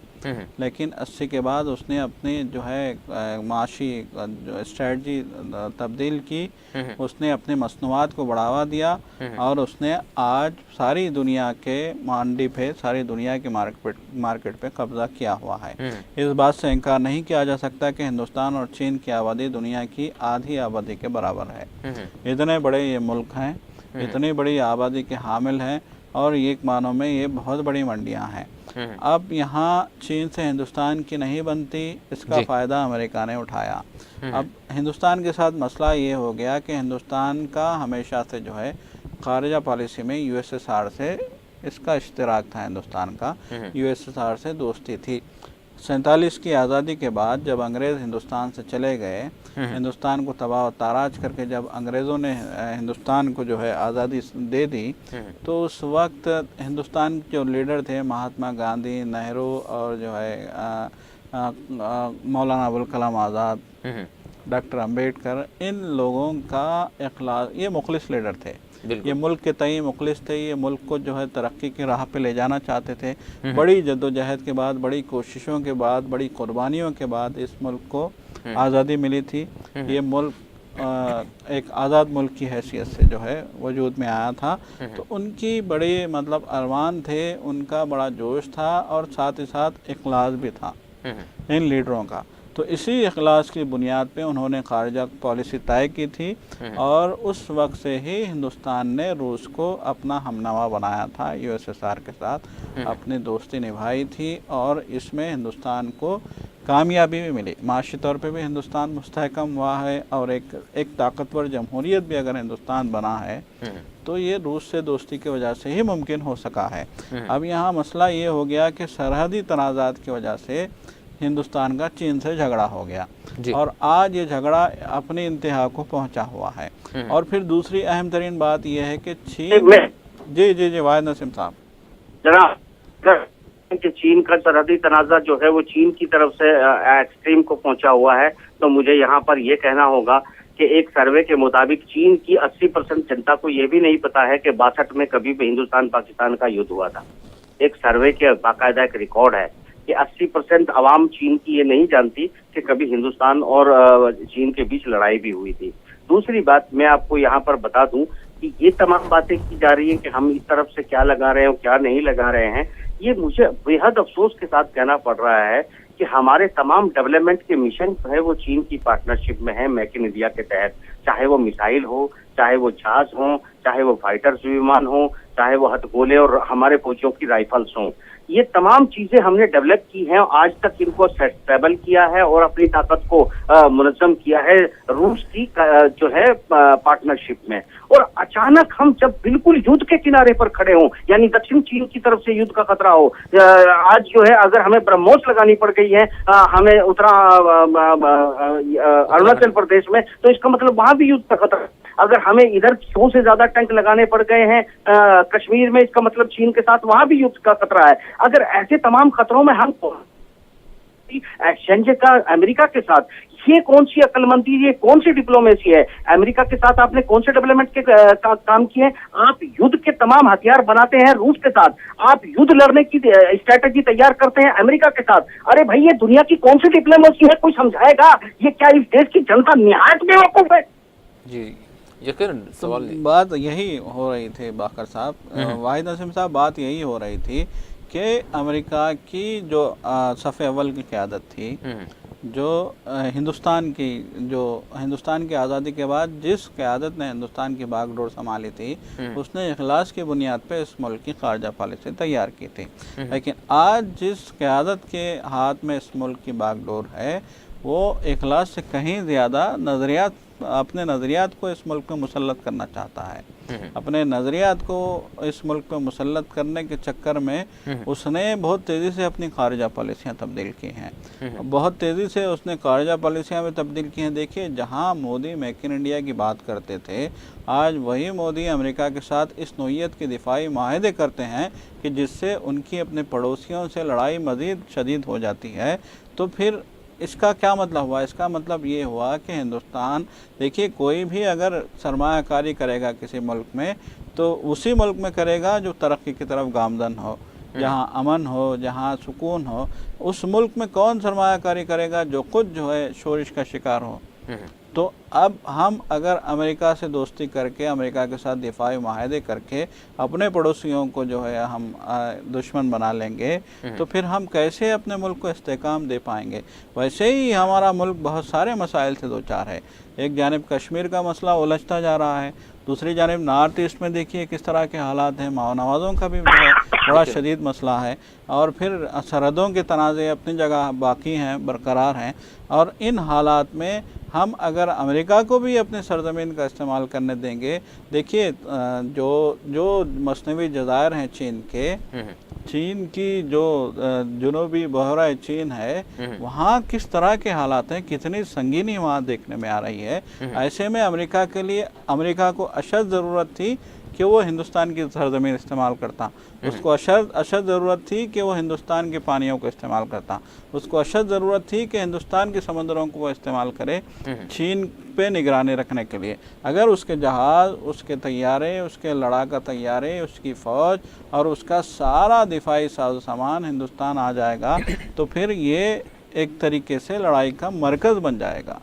लेकिन 80 के बाद उसने अपनी जो है माशी जो स्ट्रेटजी तब्दील की, उसने अपने मसनूआत को बढ़ावा दिया और उसने आज सारी दुनिया के मंडी पे, सारी दुनिया के मार्केट पे कब्जा किया हुआ है। इस बात से इनकार नहीं किया जा सकता कि हिंदुस्तान और चीन की आबादी दुनिया की आधी आबादी के बराबर है। इतने बड़े ये मुल्क हैं, इतनी बड़ी आबादी के हामिल हैं और एक मानों में ये बहुत बड़ी मंडियां हैं। अब यहाँ चीन से हिंदुस्तान की नहीं बनती, इसका फ़ायदा अमेरिका ने उठाया। अब हिंदुस्तान के साथ मसला ये हो गया कि हिंदुस्तान का हमेशा से जो है खारजा पॉलिसी में यूएसएसआर से इसका इश्तिराक था, हिंदुस्तान का यूएसएसआर से दोस्ती थी। 47 की आज़ादी के बाद जब अंग्रेज़ हिंदुस्तान से चले गए, हिंदुस्तान को तबाह व ताराज करके जब अंग्रेज़ों ने हिंदुस्तान को जो है आज़ादी दे दी, तो उस वक्त हिंदुस्तान के जो लीडर थे महात्मा गांधी, नेहरू और जो है मौलाना अबुल कलाम आज़ाद, डॉक्टर अंबेडकर, इन लोगों का इखलास, ये मुखलिस लीडर थे, ये मुल्क के तई मुखलिस थे, ये मुल्क को जो है तरक्की की राह पे ले जाना चाहते थे। बड़ी जद्दोजहद के बाद, बड़ी कोशिशों के बाद, बड़ी कुर्बानियों के बाद इस मुल्क को आज़ादी मिली थी। ये मुल्क एक आज़ाद मुल्क की हैसियत से जो है वजूद में आया था। तो उनकी बड़ी मतलब अरमान थे, उनका बड़ा जोश था और साथ ही साथ इखलास भी था इन लीडरों का। तो इसी इखलास की बुनियाद पे उन्होंने खारजा पॉलिसी तय की थी और उस वक्त से ही हिंदुस्तान ने रूस को अपना हमनवा बनाया था, यूएसएसआर के साथ अपनी दोस्ती निभाई थी और इसमें हिंदुस्तान को कामयाबी भी मिली। माशी तौर पे भी हिंदुस्तान मुस्तहकम हुआ है और एक ताकतवर जमहूरियत भी अगर हिंदुस्तान बना है तो ये रूस से दोस्ती की वजह से ही मुमकिन हो सका है। अब यहाँ मसला ये हो गया कि सरहदी तनाज़ात की वजह से हिंदुस्तान का चीन से झगड़ा हो गया और आज ये झगड़ा अपनी इंतहा को पहुंचा हुआ है। और फिर दूसरी अहम तरीन बात यह है कि चीन वाहिद नसीम साहब जनाब कि चीन का सरहदी तनाज़ा जो है वो चीन की तरफ से एक्सट्रीम को पहुंचा हुआ है, तो मुझे यहाँ पर यह कहना होगा कि एक सर्वे के मुताबिक चीन की 80% जनता को यह भी नहीं पता है कि 62 में कभी भी हिंदुस्तान पाकिस्तान का युद्ध हुआ था। एक सर्वे के बाकायदा एक रिकॉर्ड है कि 80% आवाम चीन की ये नहीं जानती कि कभी हिंदुस्तान और चीन के बीच लड़ाई भी हुई थी। दूसरी बात मैं आपको यहाँ पर बता दूं कि ये तमाम बातें की जा रही है कि हम इस तरफ से क्या लगा रहे हैं और क्या नहीं लगा रहे हैं, ये मुझे बेहद अफसोस के साथ कहना पड़ रहा है कि हमारे तमाम डेवलपमेंट के मिशन जो है वो चीन की पार्टनरशिप में है, मेक इन इंडिया के तहत। चाहे वो मिसाइल हो, चाहे वो जहाज हो, चाहे वो फाइटर्स विमान हो, चाहे वो हथगोले और हमारे फौजियों की राइफल्स हों, ये तमाम चीजें हमने डेवलप की हैं। आज तक इनको स्टेबल किया है और अपनी ताकत को मुनज़्ज़म किया है रूस की जो है पार्टनरशिप में। और अचानक हम जब बिल्कुल युद्ध के किनारे पर खड़े हों, यानी दक्षिण चीन की तरफ से युद्ध का खतरा हो, आज जो है अगर हमें ब्रह्मोस लगानी पड़ गई है हमें अरुणाचल प्रदेश में, तो इसका मतलब वहां भी युद्ध का खतरा। अगर हमें इधर 100 से ज्यादा टैंक लगाने पड़ गए हैं कश्मीर में, इसका मतलब चीन के साथ वहां भी युद्ध का खतरा है। अगर ऐसे तमाम खतरों में हम एक्सचेंज का अमेरिका के साथ, ये कौन सी अक्लमंदी, ये कौन सी डिप्लोमेसी है? अमेरिका के साथ आपने कौन से डेवलपमेंट के काम किए हैं? आप युद्ध के तमाम हथियार बनाते हैं रूस के साथ, आप युद्ध लड़ने की स्ट्रेटेजी तैयार करते हैं अमेरिका के साथ। अरे भाई, ये दुनिया की कौन सी डिप्लोमेसी है? कोई समझाएगा? ये क्या इस देश की जनता निहायत बेवकूफ है? जी यकीन सवाल बात यही हो रही थी बाकर साहब, वाहिद नसीम साहब, बात यही हो रही थी कि अमेरिका की जो सफ़े अव्वल की क़यादत थी, जो हिंदुस्तान की आज़ादी के बाद जिस क़यादत ने हिंदुस्तान की बागडोर संभाली थी, उसने इखलास की बुनियाद पे इस मुल्क की खारजा पॉलिसी तैयार की थी। लेकिन आज जिस क़यादत के हाथ में इस मुल्क की बागडोर है, वो इखलास से कहीं ज़्यादा अपने नज़रियात को इस मुल्क में मुसल्लत करना चाहता है। अपने नज़रियात को इस मुल्क में मुसल्लत करने के चक्कर में उसने बहुत तेज़ी से अपनी खारजा पॉलिसियाँ तब्दील की हैं, बहुत तेज़ी से उसने खारजा पॉलिसियाँ में तब्दील की हैं। देखिए, जहाँ मोदी मेक इन इंडिया की बात करते थे, आज वही मोदी अमेरिका के साथ इस नौइयत के दिफाई माहदे करते हैं कि जिससे उनकी अपने पड़ोसियों से लड़ाई मज़ीद शदीद हो जाती है। तो फिर इसका क्या मतलब हुआ? इसका मतलब ये हुआ कि हिंदुस्तान, देखिए, कोई भी अगर सरमायाकारी करेगा किसी मुल्क में, तो उसी मुल्क में करेगा जो तरक्की की तरफ गामजन हो, जहाँ अमन हो, जहाँ सुकून हो। उस मुल्क में कौन सरमायाकारी करेगा जो खुद जो है शोरिश का शिकार हो? तो अब हम अगर अमेरिका से दोस्ती करके, अमेरिका के साथ दिफाई माहदे करके अपने पड़ोसियों को जो है हम दुश्मन बना लेंगे, तो फिर हम कैसे अपने मुल्क को इस्तेकाम दे पाएंगे? वैसे ही हमारा मुल्क बहुत सारे मसाइल से दो चार है। एक जानिब कश्मीर का मसला उलझता जा रहा है, दूसरी जानिब नॉर्थ ईस्ट में देखिए किस तरह के हालात हैं, माओ नवाज़ों का भी बड़ा शदीद मसला है, और फिर सरहदों के तनाज़े अपनी जगह बाकी हैं, बरकरार हैं। और इन हालात में हम अगर अमेरिका को भी अपने सरज़मीन का इस्तेमाल करने देंगे, देखिए जो मसनवी जज़ायर हैं चीन की जो जुनूबी बहरा चीन है, वहाँ किस तरह के हालात हैं, कितनी संगीनी वहाँ देखने में आ रही है। ऐसे में अमेरिका को अशद ज़रूरत थी कि वो हिंदुस्तान की सरज़मीन इस्तेमाल करता, उसको अशद ज़रूरत थी कि वो हिंदुस्तान के पानियों को इस्तेमाल करता, उसको अशद ज़रूरत थी कि हिंदुस्तान के समंदरों को वो इस्तेमाल करे चीन पे निगरानी रखने के लिए। अगर उसके जहाज़, उसके तैयारे, उसके लड़ाका तैयारे, उसकी फ़ौज और उसका सारा दिफाई साजो सामान हिंदुस्तान आ जाएगा तो फिर ये एक तरीके से लड़ाई का मरकज़ बन जाएगा।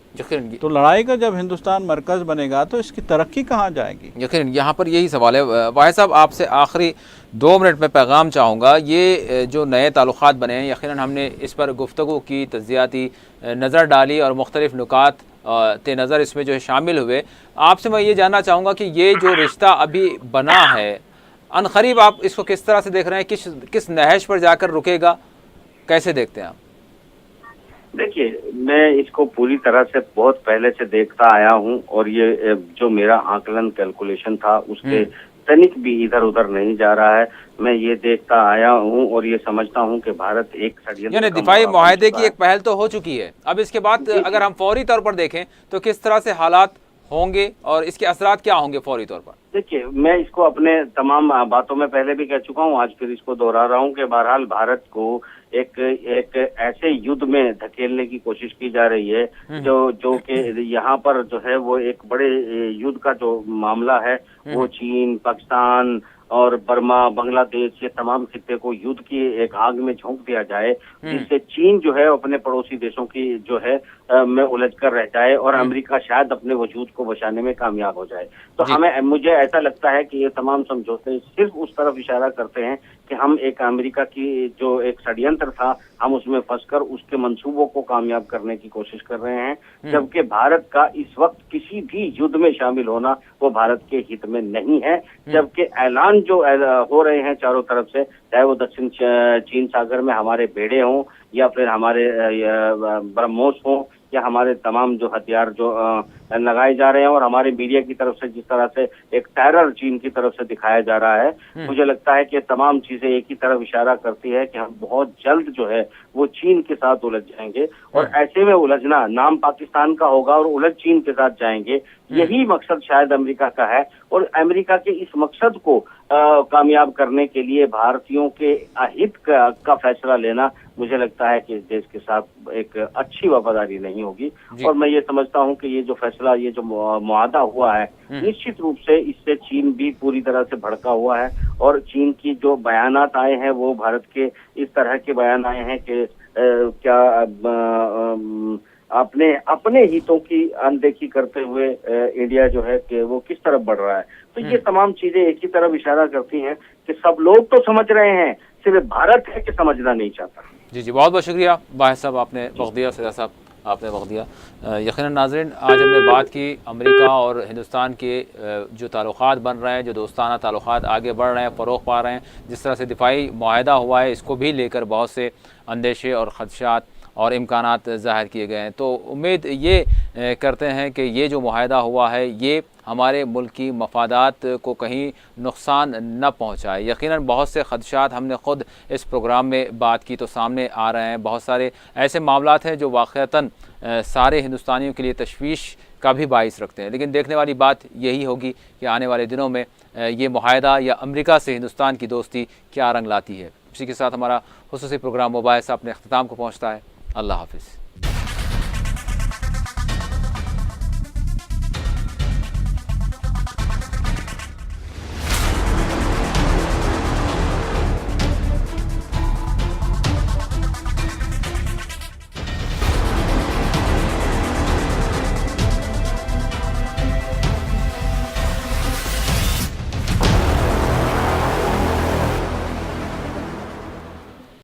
तो लड़ाई का जब हिंदुस्तान मरकज़ बनेगा तो इसकी तरक्की कहाँ जाएगी? यकीन यहाँ पर यही सवाल है। वाहिद साहब, आपसे आखिरी 2 मिनट में पैगाम चाहूँगा। ये जो नए ताल्लुक़ात बने हैं, यकीनन हमने इस पर गुफ्तगू की, तज्ज़ियाती नज़र डाली और मुख्तलिफ़ नुकात ते नज़र इसमें जो है शामिल हुए। आपसे मैं ये जानना चाहूँगा कि ये जो रिश्ता अभी बना है, अनक़रीब आप इसको किस तरह से देख रहे हैं? किस नहज पर जाकर रुकेगा, कैसे देखते हैं आप? देखिए, मैं इसको पूरी तरह से बहुत पहले से देखता आया हूँ, और ये जो मेरा आकलन कैलकुलेशन था उसके तनिक भी इधर उधर नहीं जा रहा है। मैं ये देखता आया हूँ और ये समझता हूँ कि भारत एक यानी दिफाई मुआहदे की एक पहल तो हो चुकी है। अब इसके बाद अगर हम फौरी तौर पर देखें तो किस तरह से हालात होंगे और इसके असरात क्या होंगे फौरी तौर पर? देखिए, मैं इसको अपने तमाम बातों में पहले भी कह चुका हूँ, आज फिर इसको दोहरा रहा हूँ कि बहरहाल भारत को एक ऐसे युद्ध में धकेलने की कोशिश की जा रही है जो कि यहाँ पर जो है वो एक बड़े युद्ध का जो मामला है वो चीन, पाकिस्तान और बर्मा, बांग्लादेश, ये तमाम खित्ते को युद्ध की एक आग में झोंक दिया जाए, जिससे चीन जो है अपने पड़ोसी देशों की जो है में उलझ कर रह जाए और अमेरिका शायद अपने वजूद को बचाने में कामयाब हो जाए। तो मुझे ऐसा लगता है कि ये तमाम समझौते सिर्फ उस तरफ इशारा करते हैं कि हम एक अमेरिका की जो एक षड्यंत्र था, हम उसमें फंसकर उसके मंसूबों को कामयाब करने की कोशिश कर रहे हैं, जबकि भारत का इस वक्त किसी भी युद्ध में शामिल होना वो भारत के हित में नहीं है। जबकि ऐलान जो हो रहे हैं चारों तरफ से, चाहे वो दक्षिण चीन सागर में हमारे बेड़े हों या फिर हमारे ब्रह्मोस हों या हमारे तमाम जो हथियार जो लगाए जा रहे हैं, और हमारे मीडिया की तरफ से जिस तरह से एक टेरर चीन की तरफ से दिखाया जा रहा है, मुझे लगता है कि तमाम चीजें एक ही तरफ इशारा करती है कि हम बहुत जल्द जो है वो चीन के साथ उलझ जाएंगे, और ऐसे में उलझना नाम पाकिस्तान का होगा और उलझ चीन के साथ जाएंगे। यही मकसद शायद अमेरिका का है, और अमेरिका के इस मकसद को कामयाब करने के लिए भारतीयों के हित का फैसला लेना मुझे लगता है कि इस देश के साथ एक अच्छी वफादारी नहीं होगी। और मैं ये समझता हूँ कि ये जो फैसला, ये जो मुआहदा हुआ है, निश्चित रूप से इससे चीन भी पूरी तरह से भड़का हुआ है, और चीन की जो बयानात आए हैं वो भारत के इस तरह के बयान आए हैं कि अपने हितों की अनदेखी करते हुए इंडिया जो है कि वो किस तरफ बढ़ रहा है। तो ये तमाम चीजें एक ही तरफ इशारा करती हैं कि सब लोग तो समझ रहे हैं, सिर्फ भारत है कि समझना नहीं चाहता। जी, बहुत बहुत शुक्रिया वाहिद साहब, आपने वक्त दिया, सजा साहब आपने वक्त दिया। यकीनन नाज़रीन, आज हमने बात की अमेरिका और हिंदुस्तान के जो ताल्लुक़ात बन रहे हैं, जो दोस्ताना ताल्लुक़ात आगे बढ़ रहे हैं, फ़रोग़ पा रहे हैं, जिस तरह से दिफाई मुआहदा हुआ है, इसको भी लेकर बहुत से अंदेशे और ख़दशात और इम्कानात ज़ाहिर किए गए हैं। तो उम्मीद ये करते हैं कि ये जो मुआहदा हुआ है ये हमारे मुल्क की मफादात को कहीं नुकसान न पहुँचाए। यकीनन बहुत से ख़दशात हमने ख़ुद इस प्रोग्राम में बात की तो सामने आ रहे हैं। बहुत सारे ऐसे मामलात हैं जो वाक़अतन सारे हिंदुस्तानियों के लिए तशवीश का भी बाइस रखते हैं। लेकिन देखने वाली बात यही होगी कि आने वाले दिनों में ये मुआहदा या अमेरिका से हिंदुस्तान की दोस्ती क्या रंग लाती है। इसी के साथ हमारा खुसूसी प्रोग्राम मुबाहिसा अपने अख्ताम को पहुँचता है। अल्लाह हाफ़िज़।